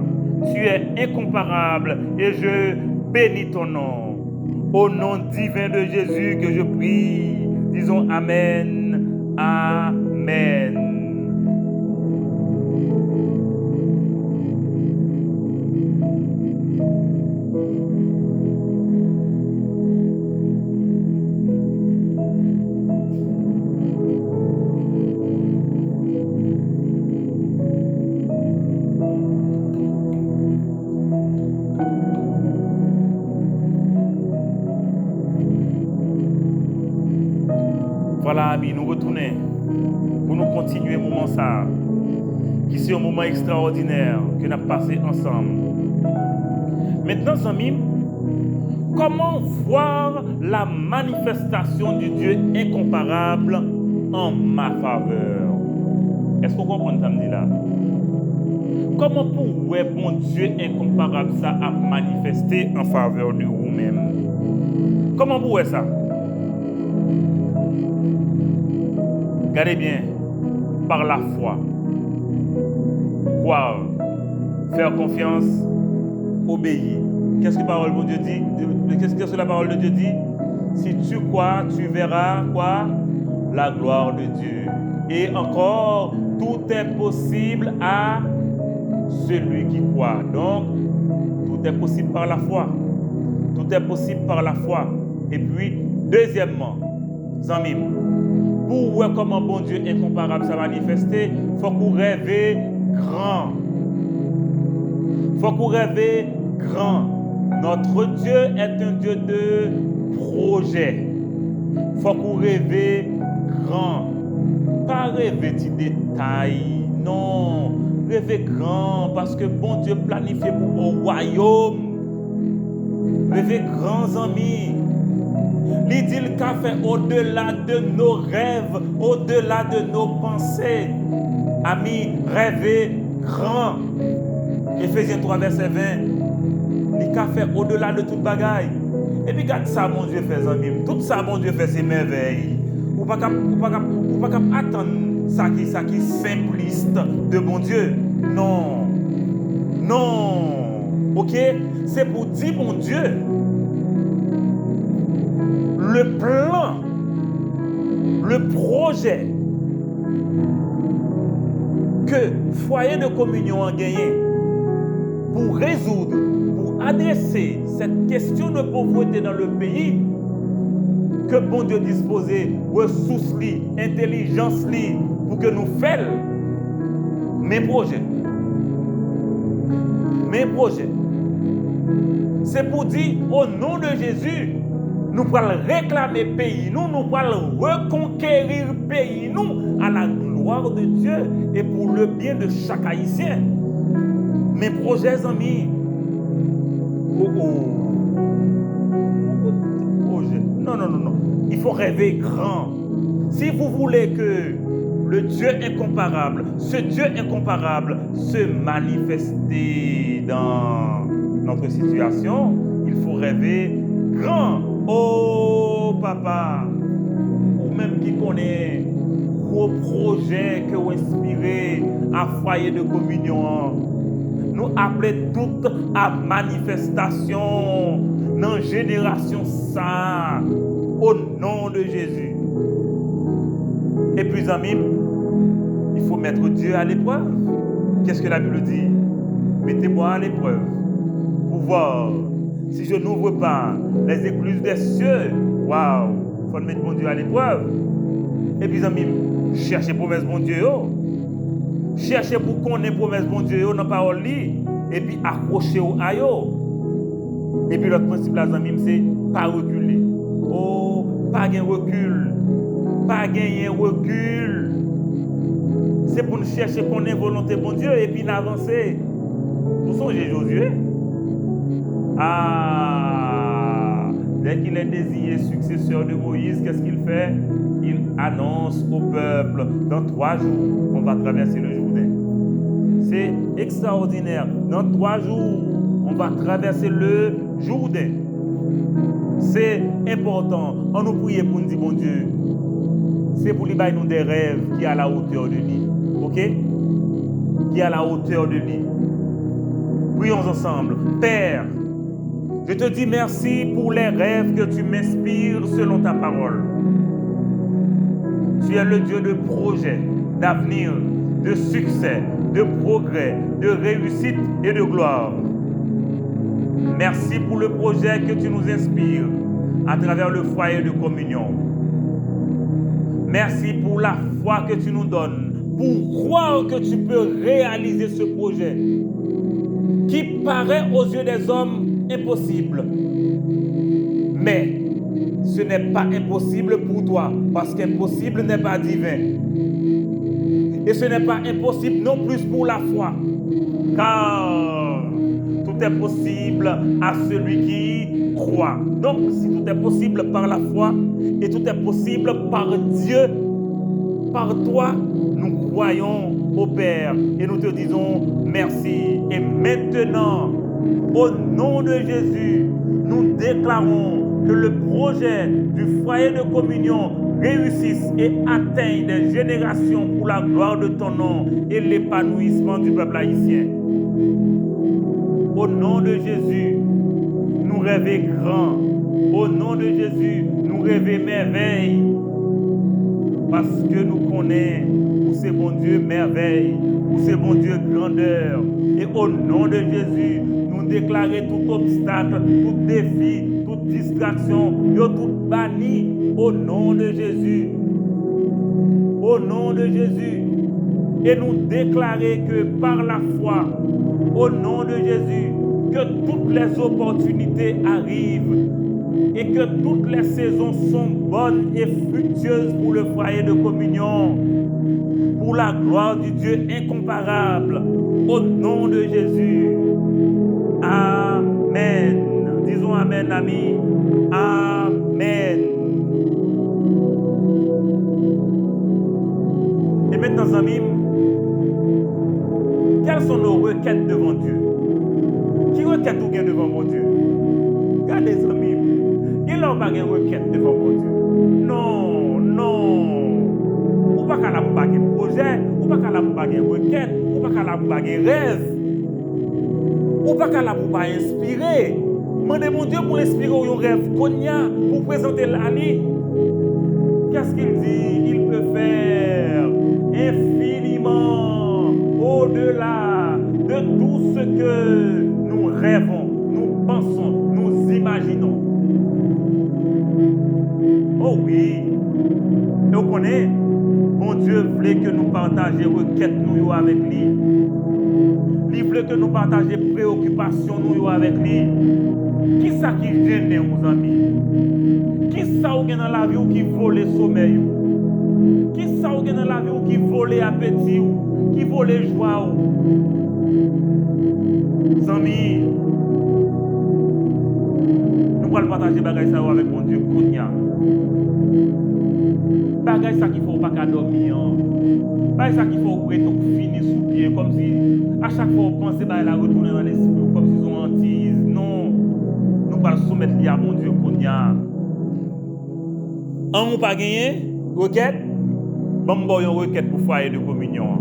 Tu es incomparable et je bénis ton nom. Au nom divin de Jésus que je prie, disons Amen, Amen. Voilà, amis, nous retournons pour nous continuer le moment ça, qui c'est un moment extraordinaire que nous avons passé ensemble. Maintenant, amis, comment voir la manifestation du Dieu incomparable en ma faveur? Est-ce qu'on comprend ça me dit là? Comment pourrait mon Dieu incomparable ça a manifesté en faveur de vous-même? Comment pourrait ça? Regardez bien, par la foi, croire, faire confiance, obéir. Qu'est-ce que la parole de Dieu dit? Qu'est-ce que la parole de Dieu dit? Si tu crois, tu verras quoi? La gloire de Dieu. Et encore, tout est possible à celui qui croit. Donc, tout est possible par la foi. Tout est possible par la foi. Et puis, deuxièmement, amis, pour voir comment bon Dieu incomparable ça manifesté, il faut qu'on rêve grand. Faut qu'on rêve grand. Notre Dieu est un Dieu de projet. Faut qu'on rêve grand. Pas rêver de détails. Non. Rêver grand parce que bon Dieu planifie pour au royaume. Rêver grands amis. Il dit qu'il a fait au-delà de nos rêves, au-delà de nos pensées. Amis, rêver grand. Éphésiens 3, verset 20. Il a fait au-delà de toute bagaille. Et puis, regarde ça, mon Dieu fait, amis. Tout ça, mon Dieu fait, c'est merveilles. Ou pas attendre ça qui est simpliste de mon Dieu. Non. Non. Ok? C'est pour dire, mon Dieu, le plan, le projet que Foyer de Communion a gagné pour résoudre, pour adresser cette question de pauvreté dans le pays, que bon Dieu disposait ressources, intelligence pour que nous fassions mes projets. Mes projets. C'est pour dire au nom de Jésus, nous allons réclamer pays, nous allons reconquérir pays, nous, à la gloire de Dieu et pour le bien de chaque Haïtien. Mes projets, amis. Non. Il faut rêver grand. Si vous voulez que le Dieu incomparable, ce Dieu incomparable, se manifester dans notre situation, il faut rêver grand. Oh, papa, ou même qui connaît vos projets que vous inspirez à Foyer de Communion, nous appelons toutes à manifestation dans la génération ça, au nom de Jésus. Et puis, amis, il faut mettre Dieu à l'épreuve. Qu'est-ce que la Bible dit? Mettez-moi à l'épreuve pour voir si je n'ouvre pas les écluses des cieux. Waouh! Il faut mettre mon Dieu à l'épreuve. Et puis, amis, cherchez promesse mon Dieu. Cherchez pour connaître promesse mon Dieu dans la parole. Et puis, accrochez-vous à yo. Et puis, l'autre principe, là, amis, c'est pas reculer. Oh, pas gagner recul. Pas gagner recul. C'est pour nous chercher qu'on ait volonté mon Dieu et puis d'avancer. Vous songez Josué? Ah, dès qu'il est désigné successeur de Moïse, qu'est-ce qu'il fait? Il annonce au peuple, dans 3 jours, on va traverser le Jourdain. C'est extraordinaire. Dans 3 jours, on va traverser le Jourdain. C'est important. On nous prie pour nous dire, bon Dieu, c'est pour lui bailler nous des rêves qui est à la hauteur de lui. Ok? Qui est à la hauteur de lui. Prions ensemble. Père, je te dis merci pour les rêves que tu m'inspires selon ta parole. Tu es le Dieu de projets, d'avenir, de succès, de progrès, de réussite et de gloire. Merci pour le projet que tu nous inspires à travers le foyer de communion. Merci pour la foi que tu nous donnes, pour croire que tu peux réaliser ce projet qui paraît aux yeux des hommes impossible. Mais ce n'est pas impossible pour toi, parce qu'impossible n'est pas divin. Et ce n'est pas impossible non plus pour la foi, car tout est possible à celui qui croit. Donc, si tout est possible par la foi, et tout est possible par Dieu, par toi, nous croyons au Père et nous te disons merci. Et maintenant, au nom de Jésus, nous déclarons que le projet du foyer de communion réussisse et atteigne des générations pour la gloire de ton nom et l'épanouissement du peuple haïtien. Au nom de Jésus, nous rêvons grand. Au nom de Jésus, nous rêvons merveille. Parce que nous connaissons où c'est bon Dieu merveille, où c'est bon Dieu grandeur. Et au nom de Jésus, nous déclarons tout obstacle, tout défi, toute distraction, tout banni au nom de Jésus. Au nom de Jésus. et nous déclarer que par la foi, au nom de Jésus, que toutes les opportunités arrivent et que toutes les saisons sont bonnes et fructueuses pour le foyer de communion, pour la gloire du Dieu incomparable, au nom de Jésus. Amen. Disons Amen, amis. Amen. Et maintenant, amis, quelles sont nos requêtes devant Dieu? Qui requête ou bien devant mon Dieu? Regardez, amis, il n'a pas de requête devant mon Dieu. Non, non. Ou pas qu'à la pour un projet, ou pas qu'à la pour une requête, ou pas qu'à la pour un rêve, ou pas qu'à la pour inspirer. Demandez mon Dieu pour inspirer un rêve qu'on y a, pour présenter l'année. Qu'est-ce qu'il dit? Il peut faire infiniment au-delà de tout ce que nous rêvons, nous pensons, nous imaginons. Oh oui. Et vous connaissez, mon Dieu voulait que nous partagions requêtes nous avec lui. Il voulait que nous partagions préoccupations nous avec lui. Qui ça qui gêne, mes amis? Qui ça ou dans la vie ou qui vole sommeil? Qui ça ou dans la vie ou qui vole appétit ou qui vole joie? Amis, nous allons partager bagay ça avec mon Dieu Kounia. Bagay ça qu'il faut pas qu'à dormir. Bagay ça qu'il faut que finir sous pied comme si à chaque fois on pense bah la retourner dans l'esprit comme si on hantise. Non, nous allons soumettre à mon Dieu Kounia. On pas gagné requête. Bon une requête pour foyer de communion.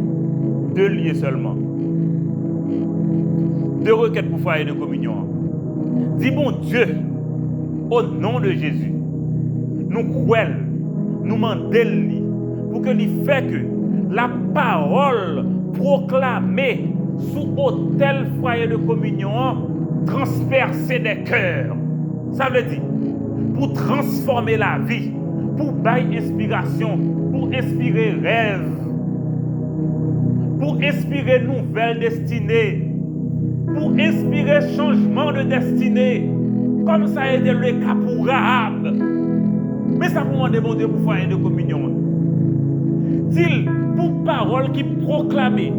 2 liés seulement. 2 requêtes pour foyer de communion. Dis bon Dieu, au nom de Jésus, nous croyons, nous demandons pour que lui fait que la parole proclamée sous autel foyer de communion transperce des cœurs. Ça veut dire pour transformer la vie, pour bailler inspiration, pour inspirer rêve, pour inspirer nouvelle destinée, pour inspirer changement de destinée, comme ça a été le cas pour Rahab. Mais ça pour demander mon Dieu pour foyer de communion. Dit pour parole qui proclamait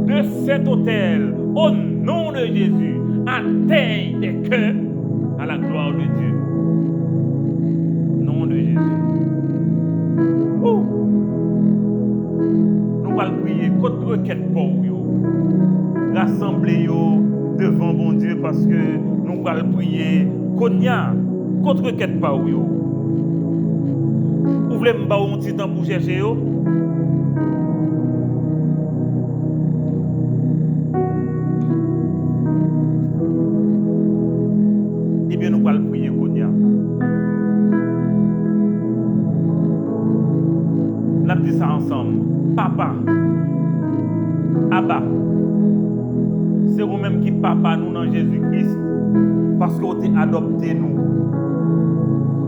de cet autel, au nom de Jésus, atteigne des cœurs à la gloire de Dieu. Nom de Jésus. Nous allons prier contre requête pour vous. Rassembler devant mon Dieu parce que nous allons prier contre requête pour vous. Vous voulez me faire un petit temps pour chercher yo? Eh bien, nous allons prier Konya. Nous allons dire ça ensemble. Papa, Abba, c'est vous-même qui papa nous dans Jésus-Christ parce que vous avez adopté nous,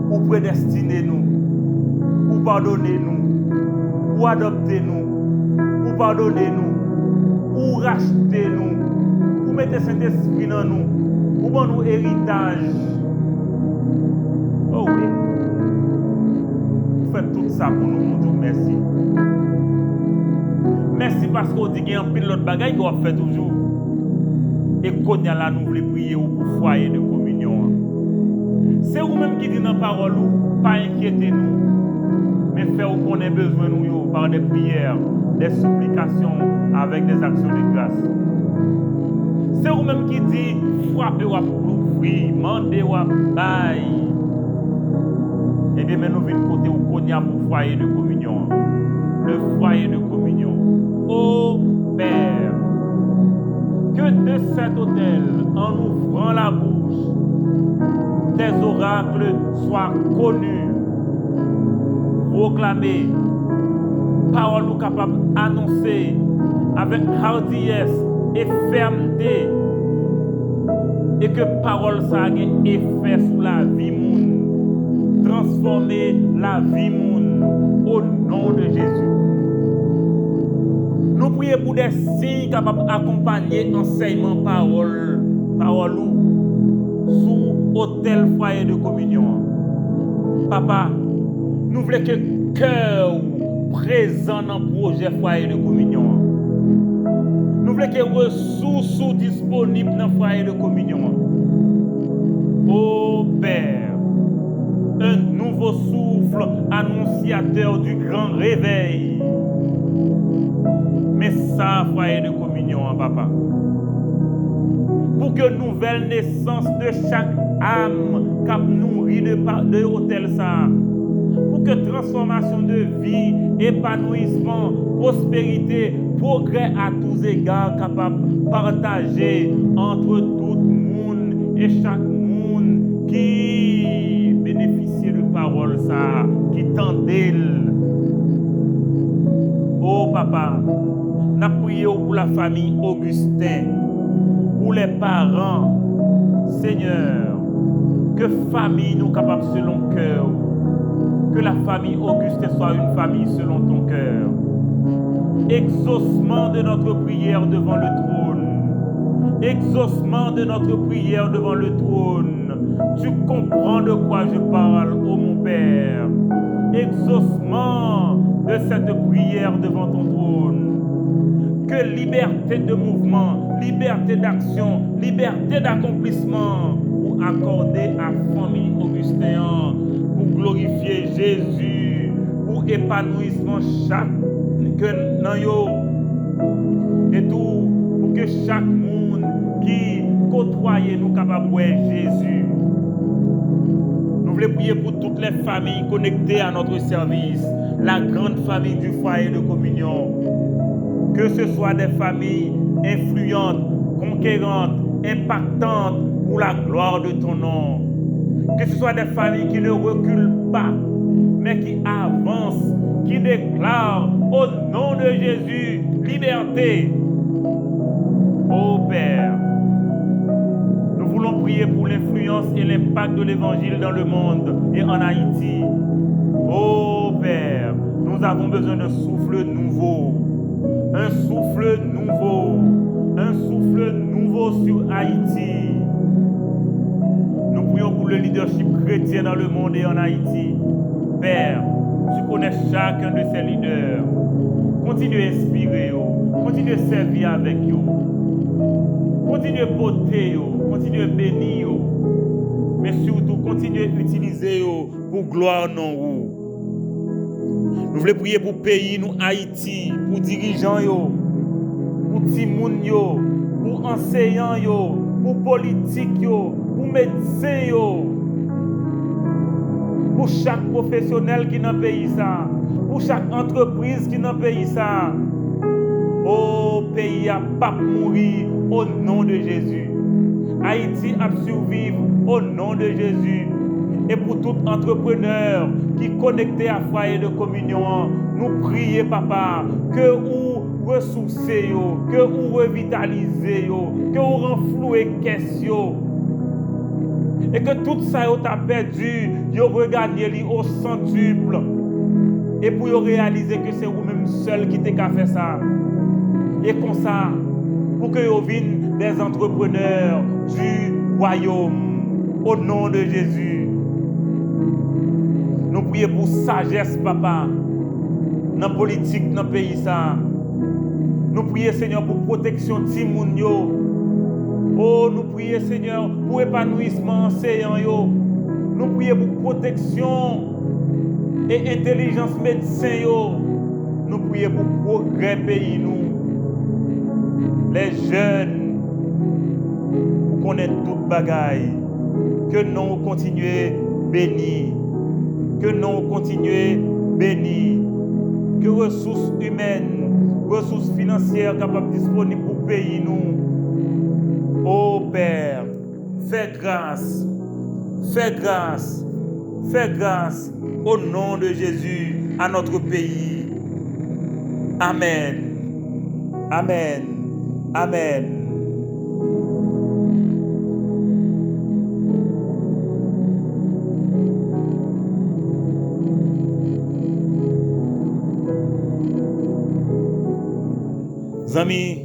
vous prédestinez nous, vous pardonnez nous, vous adoptez nous, vous pardonnez nous, vous rachetez nous, vous mettez Saint-Esprit dans nous, vous donnez nous héritage. Oh oui, vous faites tout ça pour nous, mon Dieu, merci. Merci parce qu'on dit qu'il y a un pilote bagaille qu'on fait toujours. Et qu'on y a là, nous voulons prier pour foyer de communion. C'est vous-même qui dit dans la parole, pas inquiétez-nous, mais faire qu'on ait besoin nous par des prières, des supplications avec des actions de grâce. C'est vous-même qui dit frappez-vous pour l'ouvrir, mandez-vous bail. Et bien maintenant, nous venons côté où qu'on y a pour foyer de communion. Le foyer de communion. Ô Père, que de cet autel, en ouvrant la bouche, tes oracles soient connus, proclamés, paroles nous capables d'annoncer avec hardiesse et fermeté, et que parole ça ait effet sur la vie moun, transformer la vie moun au nom de Jésus. Nous prions pour des signes capables d'accompagner l'enseignement parole sous hôtel foyer de communion. Papa, nous voulons que le cœur présent dans le projet foyer de communion. Nous voulons que les ressources soient disponibles dans le foyer de communion. Ô Père, un nouveau souffle annonciateur du grand réveil. Mais ça, foyer de communion, papa. Pour que nouvelle naissance de chaque âme cap nourri de hôtel ça. Pour que transformation de vie, épanouissement, prospérité, progrès à tous égards capable de partager entre tout le monde et chaque monde qui bénéficie de paroles ça, qui tendait. Oh papa, nous prions pour la famille Augustin, pour les parents, Seigneur, que famille nous capable selon cœur, que la famille Augustin soit une famille selon ton cœur. Exaucement de notre prière devant le trône. Exaucement de notre prière devant le trône. Tu comprends de quoi je parle, ô mon Père. Exaucement de cette prière devant ton trône. Que liberté de mouvement, liberté d'action, liberté d'accomplissement pour accorder à la famille Augustin, pour glorifier Jésus, pour épanouissement chaque que nan yo, et tout pour que chaque monde qui côtoie nous capable de voir Jésus. Nous voulons prier pour toutes les familles connectées à notre service, la grande famille du foyer de communion. Que ce soit des familles influentes, conquérantes, impactantes pour la gloire de ton nom. Que ce soit des familles qui ne reculent pas, mais qui avancent, qui déclarent au nom de Jésus, liberté. Ô Père, nous voulons prier pour l'influence et l'impact de l'Évangile dans le monde et en Haïti. Ô Père, nous avons besoin d'un souffle nouveau. Un souffle nouveau. Un souffle nouveau sur Haïti. Nous prions pour le leadership chrétien dans le monde et en Haïti. Père, tu connais chacun de ces leaders. Continue à inspirer, continue à servir avec eux. Continue à porter, continue à bénir. Mais surtout, continue à utiliser pour gloire non vous. Nous voulons prier pour le pays, nous, Haïti, pour dirigeants, pour timoun, pour enseignants, pour politiques, pour médecins, pour chaque professionnel qui est dans le pays, pour chaque entreprise qui est dans le pays. Oh, pays a pas mourir au nom de Jésus. Haïti a survivre au nom de Jésus. Et pour tout entrepreneur qui est connecté à foyer de communion, nous prions, papa, que vous ressourcez, que vous revitalisez, que vous renflouez question. Et que tout ça vous a perdu, vous regardez au centuple. Et pour vous réaliser que c'est vous-même seul qui t'avez fait ça. Et comme ça, pour que vous veniez des entrepreneurs du royaume, au nom de Jésus. Nous prions pour sagesse, papa, dans la politique, dans le pays. Nous prions, Seigneur, pour protection de Timoun. Oh, nous prions, Seigneur, pour épanouissement enseignant. Nous prions pour protection et intelligence médecin. Nous prions pour progrès pays. Les jeunes, pour connaître toute bagaille. Que nous continuons bénis. Que nous continuons bénis. Que ressources humaines, ressources financières capables disponibles pour payer nous. Oh Père, fais grâce au nom de Jésus à notre pays. Amen. Amen. Amen. Amis,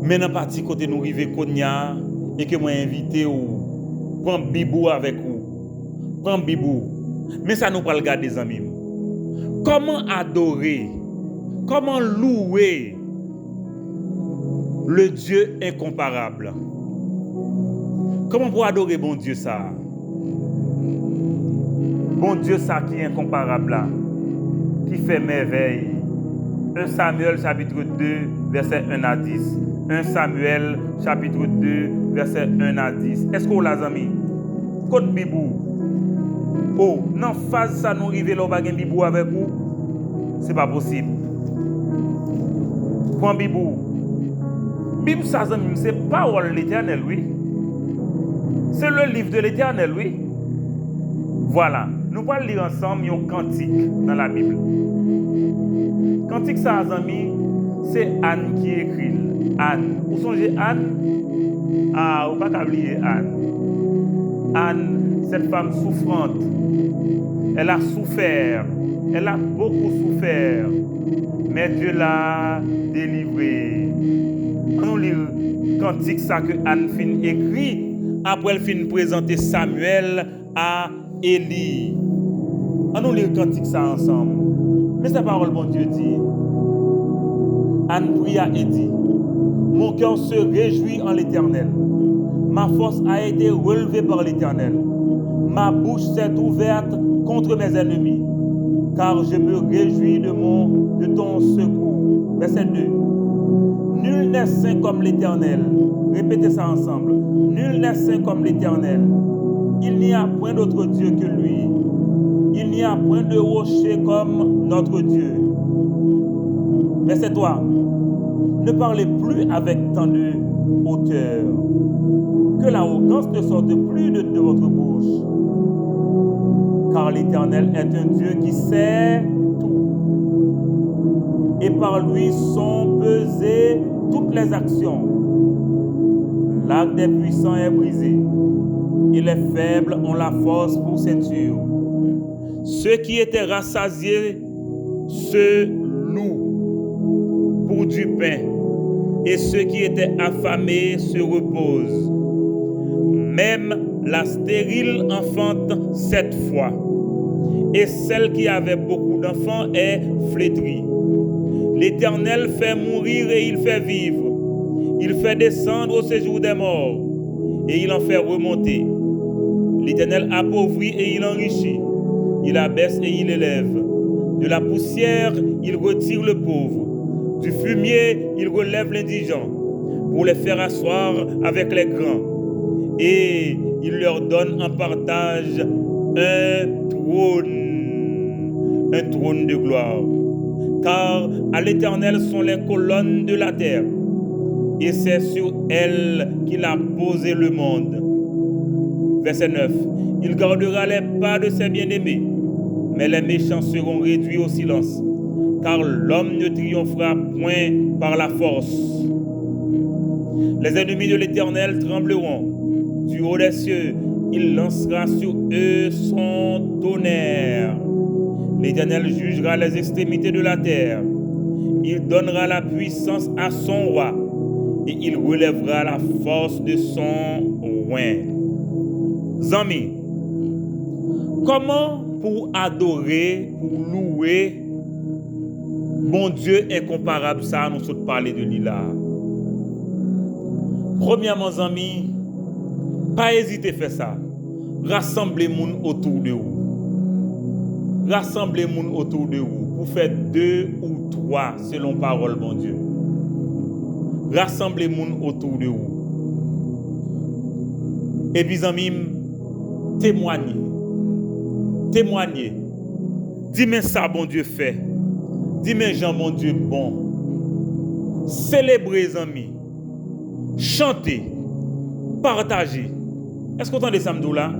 maintenant parti côté nous river Konya et que moi invité ou prendre bibou avec vous. Prendre bibou. Mais ça nous pas le garder des amis. Comment adorer, comment louer le Dieu incomparable? Comment pour adorer bon Dieu ça? Bon Dieu ça qui est incomparable là, qui fait merveille. 1 Samuel chapitre 2 verset 1 à 10. 1 Samuel chapitre 2 verset 1 à 10. Est-ce qu'on l'a amis? Côte bibou. Oh, non, phase ça nous rive là, pas gen bibou avec vous. C'est pas possible. Point bibou. Bible ça c'est parole de l'Éternel, oui. C'est le livre de l'Éternel, oui. Voilà. Nous allons lire ensemble un cantique dans la Bible. Cantique ça, amis, c'est Anne qui écrit. Anne. Vous songez Anne? Ah, vous ne pouvez pas oublier Anne. Anne, cette femme souffrante, elle a souffert, elle a beaucoup souffert, mais Dieu l'a délivrée. On lit le cantique ça que Anne fin écrit, après elle fin présenter Samuel à Élie. On lit le cantique ça ensemble. Mais sa parole, bon Dieu dit, Anne pria et dit, mon cœur se réjouit en l'Éternel. Ma force a été relevée par l'Éternel. Ma bouche s'est ouverte contre mes ennemis, car je me réjouis de ton secours. Verset 2. Nul n'est saint comme l'Éternel. Répétez ça ensemble. Nul n'est saint comme l'Éternel. Il n'y a point d'autre Dieu que lui. Il n'y a point de rocher comme notre Dieu. Verset 3. Ne parlez plus avec tant de hauteur. Que l'arrogance ne sorte plus de votre bouche. Car l'Éternel est un Dieu qui sait tout. Et par lui sont pesées toutes les actions. L'arc des puissants est brisé. Et les faibles ont la force pour ceinture. Ceux qui étaient rassasiés se louent pour du pain, et ceux qui étaient affamés se reposent. Même la stérile enfante 7 fois, et celle qui avait beaucoup d'enfants est flétrie. L'Éternel fait mourir et il fait vivre. Il fait descendre au séjour des morts, et il en fait remonter. L'Éternel appauvrit et il enrichit. Il abaisse et il élève. De la poussière, il retire le pauvre. Du fumier, il relève l'indigent pour les faire asseoir avec les grands. Et il leur donne en partage un trône de gloire. Car à l'Éternel sont les colonnes de la terre, et c'est sur elles qu'il a posé le monde. Verset 9. Il gardera les pas de ses bien-aimés, mais les méchants seront réduits au silence, car l'homme ne triomphera point par la force. Les ennemis de l'Éternel trembleront. Du haut des cieux, il lancera sur eux son tonnerre. L'Éternel jugera les extrémités de la terre. Il donnera la puissance à son roi, et il relèvera la force de son oint. Amis, comment pour adorer, pour louer bon Dieu incomparable, ça nous sommes parlé de lui là. Premièrement, amis, pas hésiter à faire ça. Rassemblez les gens autour de vous. Rassemblez les gens autour de vous pour faire 2 ou 3 selon parole, bon Dieu. Rassemblez les gens autour de vous. Et puis, amis, témoignez. Témoignez. Dis-moi ça, bon Dieu fait. Dis-moi, Jean, bon Dieu, bon. Célébrez, amis. Chantez. Partagez. Est-ce qu'on entend des samedis là?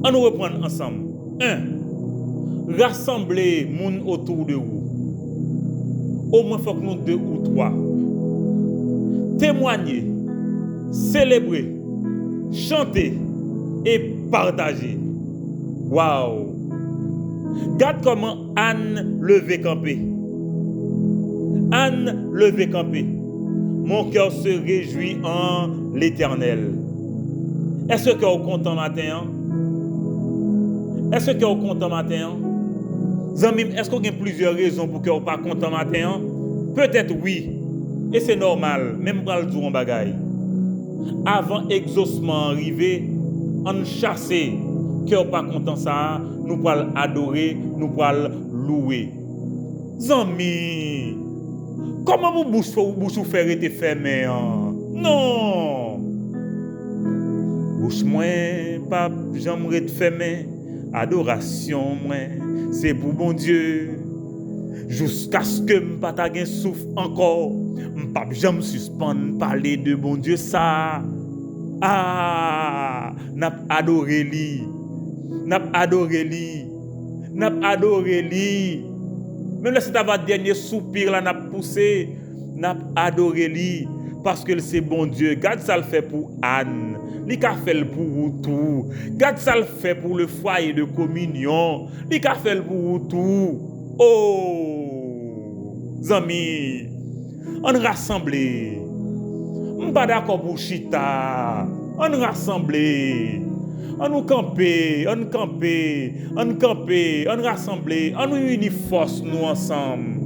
On nous reprend ensemble. 1. Rassemblez les gens autour de vous. Au moins, il faut que nous 2 ou 3. Témoignez. Célébrez. Chantez. Et partagez. Waouh! Regarde comment Anne levait campé. Anne, levez campé. Mon cœur se réjouit en l'Éternel. Est-ce que vous êtes content matin? Est-ce que vous êtes content matin? Zami, est-ce qu'il y a plusieurs raisons pour que vous ne soyez pas content matin? Peut-être oui. Et c'est normal. Même pour le dire en bagaille. Avant exaucement arrivé, on chasse que vous pas content ça, nous pouvons adorer, nous pouvons louer. Zami, comment vous bouche faire été fermé? Non. Bouche moi pas j'aimerais te fermer. Adoration moi, c'est pour bon Dieu. Jusqu'à ce que me pas ta gen souffle encore, m'pas jamais suspendre parler de bon Dieu ça. Ah, n'a adoré lui. N'a adoré lui. N'a adoré lui. Même là c'est ta dernier soupir là n'a poussé, n'a adoré lui parce que c'est bon Dieu. Garde ça le fait pour Anne. Li ka fait pour vous tout. Garde ça le fait pour le foyer de communion. Li ka fait pour vous tout. Oh, zami, on rassemblé. On pas d'accord pour chita. On rassemblé. On nous camper, on camper, on camper, on rassembler, on nous unir force nous ensemble.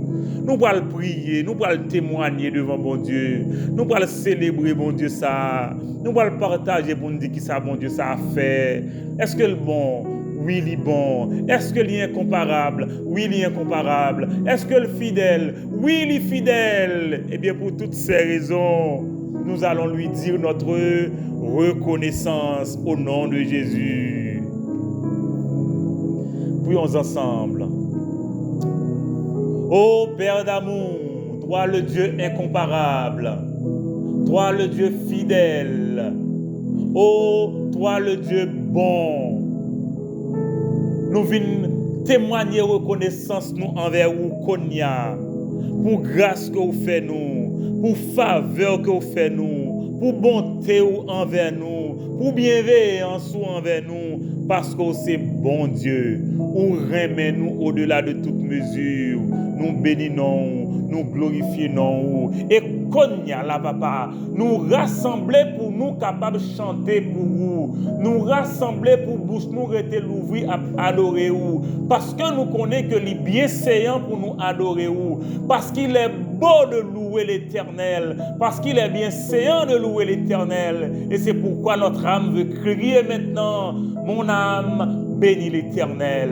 Nous allons prier, nous allons témoigner devant bon Dieu. Nous allons célébrer bon Dieu ça. Nous allons partager pour nous dire qui ça bon Dieu ça a fait. Est-ce que le bon? Oui, il est bon. Est-ce que il est incomparable? Oui, il est incomparable. Est-ce que le fidèle? Oui, il est fidèle. Eh bien, pour toutes ces raisons, nous allons lui dire notre reconnaissance au nom de Jésus. Prions ensemble. Ô Père d'amour, toi le Dieu incomparable, toi le Dieu fidèle, ô toi le Dieu bon, nous venons témoigner reconnaissance nous envers vous, Konya, pour grâce que vous faites nous, pour faveur que vous faites nous, pour bonté envers nous, pour bienveillance envers nous, parce que c'est bon Dieu, ou remet nous au-delà de toute mesure. Nous bénissons, nous glorifions, et Konya la papa, nous rassembler pour nous capables de chanter pour vous, nous rassembler pour bouche nous rester l'ouvrir à adorer vous, parce que nous connaissons que les bienséants pour nous adorer vous, parce qu'il est beau de louer l'Éternel, parce qu'il est bienséant de louer l'Éternel, et c'est pourquoi notre âme veut crier maintenant, mon âme bénis l'Éternel,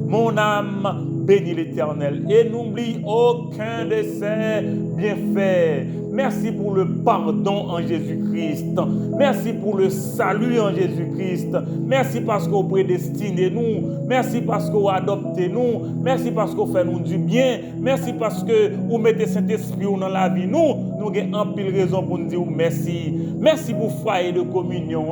mon âme bénis l'Éternel et n'oublie aucun de ses bienfaits. Merci pour le pardon en Jésus-Christ. Merci pour le salut en Jésus-Christ. Merci parce que vous prédestinez nous. Merci parce que vous adoptez nous. Merci parce que vous faites nous du bien. Merci parce que vous mettez Saint-Esprit dans la vie. Nous avons un pile raison pour nous dire merci. Merci pour foyer de communion.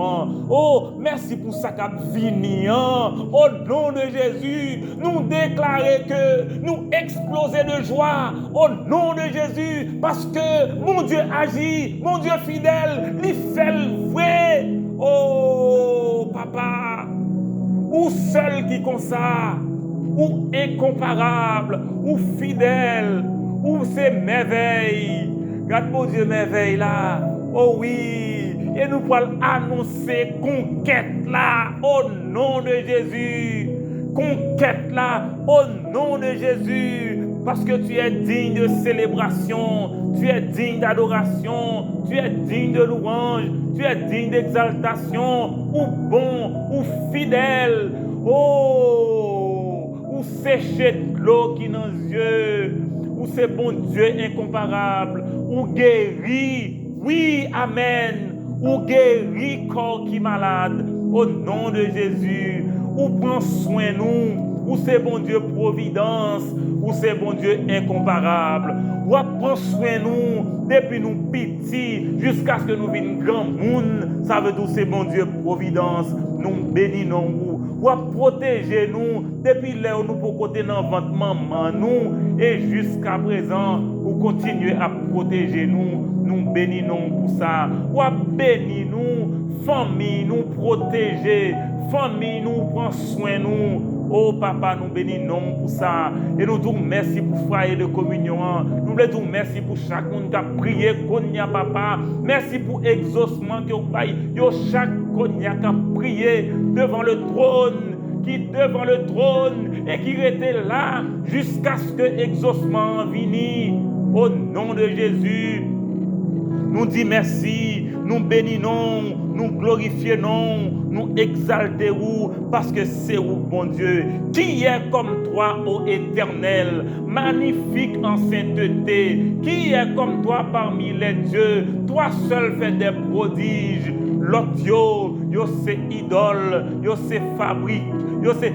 Oh, merci pour ça qu'a vini. Au nom de Jésus, nous déclarer que nous exploser de joie. Au nom de Jésus, parce que mon Dieu agit, mon Dieu fidèle, il fait le vrai. Oh, papa, ou seul qui comme ça, ou incomparable, ou fidèle, ou c'est merveille. Regarde mon Dieu merveille là. Oh oui, et nous pouvons annoncer conquête là, au nom de Jésus. Conquête là, au nom de Jésus. Parce que tu es digne de célébration, tu es digne d'adoration, tu es digne de louange, tu es digne d'exaltation, ou bon, ou fidèle, oh, ou séché de l'eau qui dans les yeux, ou c'est bon Dieu incomparable, ou guéri, oui, amen, ou guéri corps qui malade, au nom de Jésus, ou prend soin nous, ou c'est bon Dieu providence, ou c'est bon Dieu incomparable, ou prend soin nous depuis nous petits jusqu'à ce que nous vînes grand monde, ça veut dire c'est bon Dieu providence, nous bénissons vous, ou protéger nous depuis là où nous pour côté dans ventre maman nous et jusqu'à présent ou continuer à protéger nous, nous bénissons pour ça, ou bénir nous, famille nous protéger, famille nous prend soin nous. Oh papa, nous bénissons pour ça. Et nous disons merci pour foyer de communion. Nous voulons dire merci pour chaque monde qui a prié, papa. Merci pour exaucement que vous avez. Chaque monde qui a prié devant le trône, qui devant le trône et qui était là jusqu'à ce que l'exaucement vienne. Au nom de Jésus, nous disons merci, nous bénissons, nous glorifions, nous exaltons parce que c'est vous, bon Dieu, qui est comme toi, ô Éternel, magnifique en sainteté, qui est comme toi parmi les dieux, toi seul fais des prodiges. L'autre yo c'est idole, yo c'est fabrique, yo c'est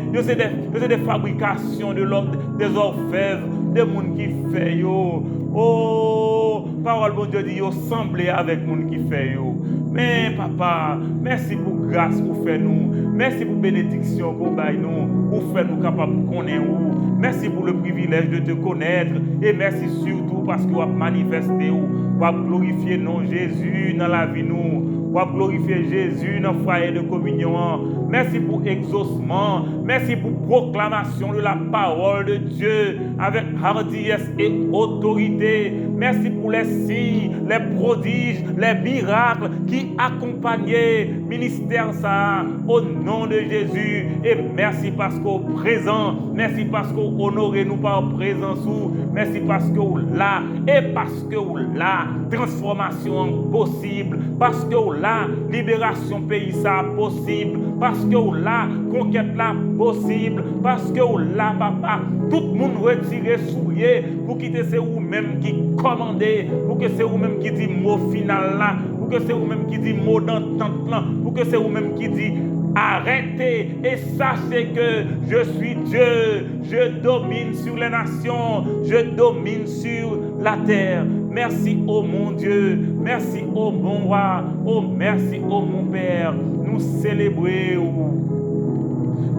des fabrications de l'autre, des orfèvres, des gens qui fait yo. Oh, parole bon Dieu dit yo semblé avec monde qui fait yo. Mais papa, merci pour grâce pour faire nous. Merci pour bénédiction qu'on baille nous, pour faire nous capables de connaître nous. Merci pour le privilège de te connaître et merci surtout parce que vous avez manifesté, vous avez glorifié non Jésus dans la vie nous. Pour glorifier Jésus dans le foyer de communion. Merci pour exaucement. Merci pour proclamation de la parole de Dieu avec hardiesse et autorité. Merci pour les signes, les prodiges, les miracles qui accompagnaient le ministère ça au nom de Jésus. Et merci parce qu'au présent, merci parce qu'on honore nous par présence. Merci parce que vous là et parce que vous là, transformation possible, parce que vous là, libération pays ça possible, parce que vous là, conquête là possible, parce que vous là, papa, tout le monde retire soulier pour quitter c'est vous-même qui commandez, pour que c'est vous-même qui dit mot final là, pour que c'est vous-même qui dit mot d'entente là, pour que c'est vous-même qui dit arrêtez et sachez que je suis Dieu, je domine sur les nations, je domine sur la terre. Merci ô mon Dieu, merci ô mon roi, oh merci ô mon Père. Nous célébrons,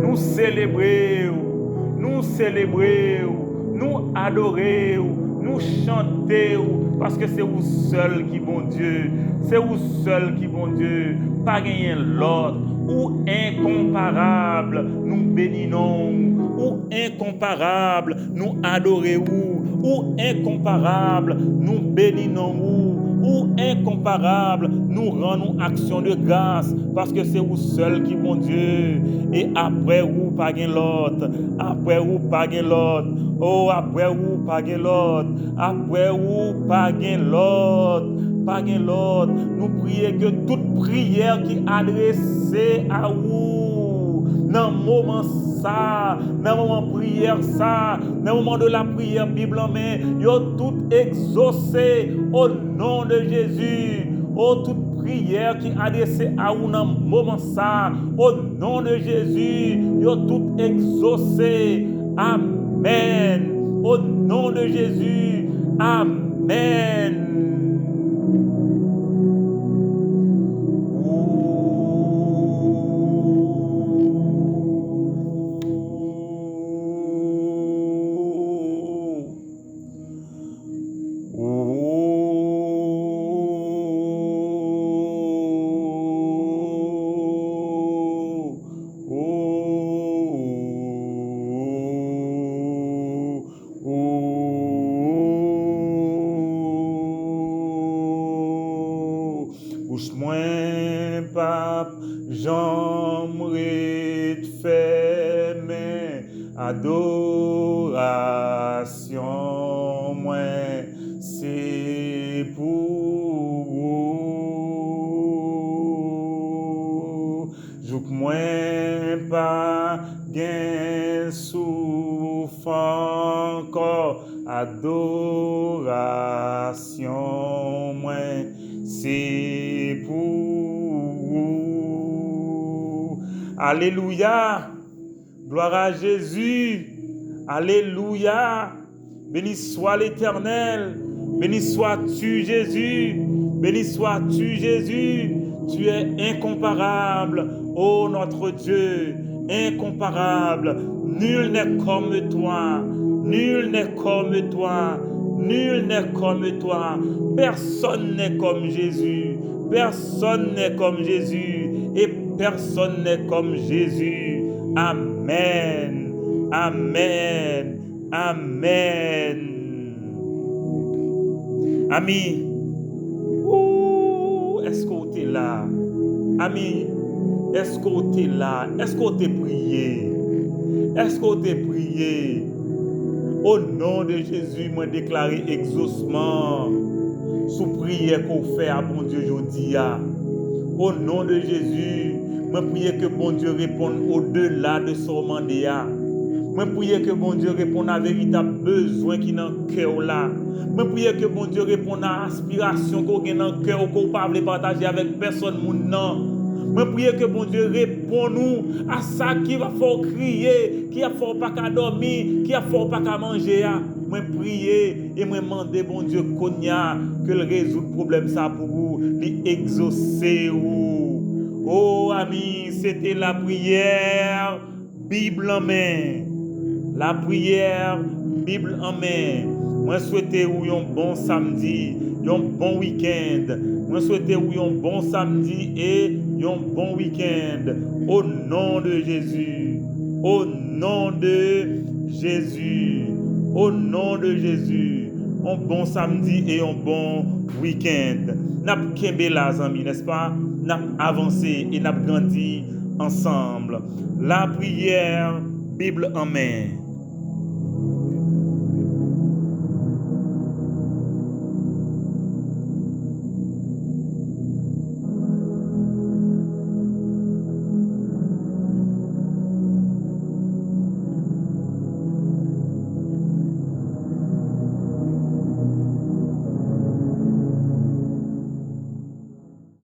nous célébrons, nous célébrons, nous adorons, nous chantons parce que c'est vous seul qui bon Dieu, c'est vous seul qui bon Dieu, pas rien l'autre. Ou incomparable, nous bénissons, ou incomparable, nous adorons, ou incomparable, nous bénissons, ou incomparable, nous rendons action de grâce, parce que c'est vous seul qui bon Dieu, et après vous, pas l'autre, après vous, pas l'autre, oh, après vous, pas l'autre, après vous, pas l'autre. Pas l'autre. Nous prions que toute prière qui est adressée à vous, dans le moment ça, dans le moment prière ça, dans le moment de la prière Bible en main, yo tout exaucé au nom de Jésus. Oh, toute prière qui est adressée à vous dans le moment ça, au nom de Jésus, yo tout exaucé. Amen. Au nom de Jésus. Amen. Pousse-moi, pape, j'aimerais te faire adoration, moi, c'est pour vous. Joue-moi pas, gain souffle encore, adoration, moi, c'est pour vous. Alléluia. Gloire à Jésus. Alléluia. Béni soit l'Éternel. Béni sois-tu Jésus. Béni sois-tu Jésus. Tu es incomparable. Ô notre Dieu, incomparable. Nul n'est comme toi. Nul n'est comme toi. Nul n'est comme toi. Personne n'est comme Jésus. Personne n'est comme Jésus. Et personne n'est comme Jésus. Amen. Amen. Amen. Ami, est-ce que tu es là? Ami, est-ce que tu es là? Est-ce que tu es prié? Est-ce que tu es prié? Au nom de Jésus, moi déclarer exaucement sous prière qu'on fait à bon Dieu aujourd'hui. Au nom de Jésus, moi prier que bon Dieu réponde au-delà de son mandat. Moi prier que bon Dieu réponde à véritable besoin qui est dans le cœur là. Moi prier que bon Dieu réponde à aspiration qu'on a dans le cœur qu'on ne peut pas partager avec personne non. Moi prier que bon Dieu réponde nous à ça qui va faire crier, qui va faire pas qu'à dormir, qui va faire pas qu'à manger. Moi prier et moi demander bon Dieu que le résout le problème ça pour vous, lui exaucer vous. Oh ami, c'était la prière Bible en main. La prière, Bible en main. Moi souhaite vous un bon samedi, un bon week-end. Moi souhaite vous un bon samedi et un bon week-end. Au nom de Jésus. Au nom de Jésus. Au nom de Jésus. Un bon samedi et un bon week-end. N'a pas la amis, n'est-ce pas? N'a avancé et n'a grandi ensemble. La prière, Bible en main.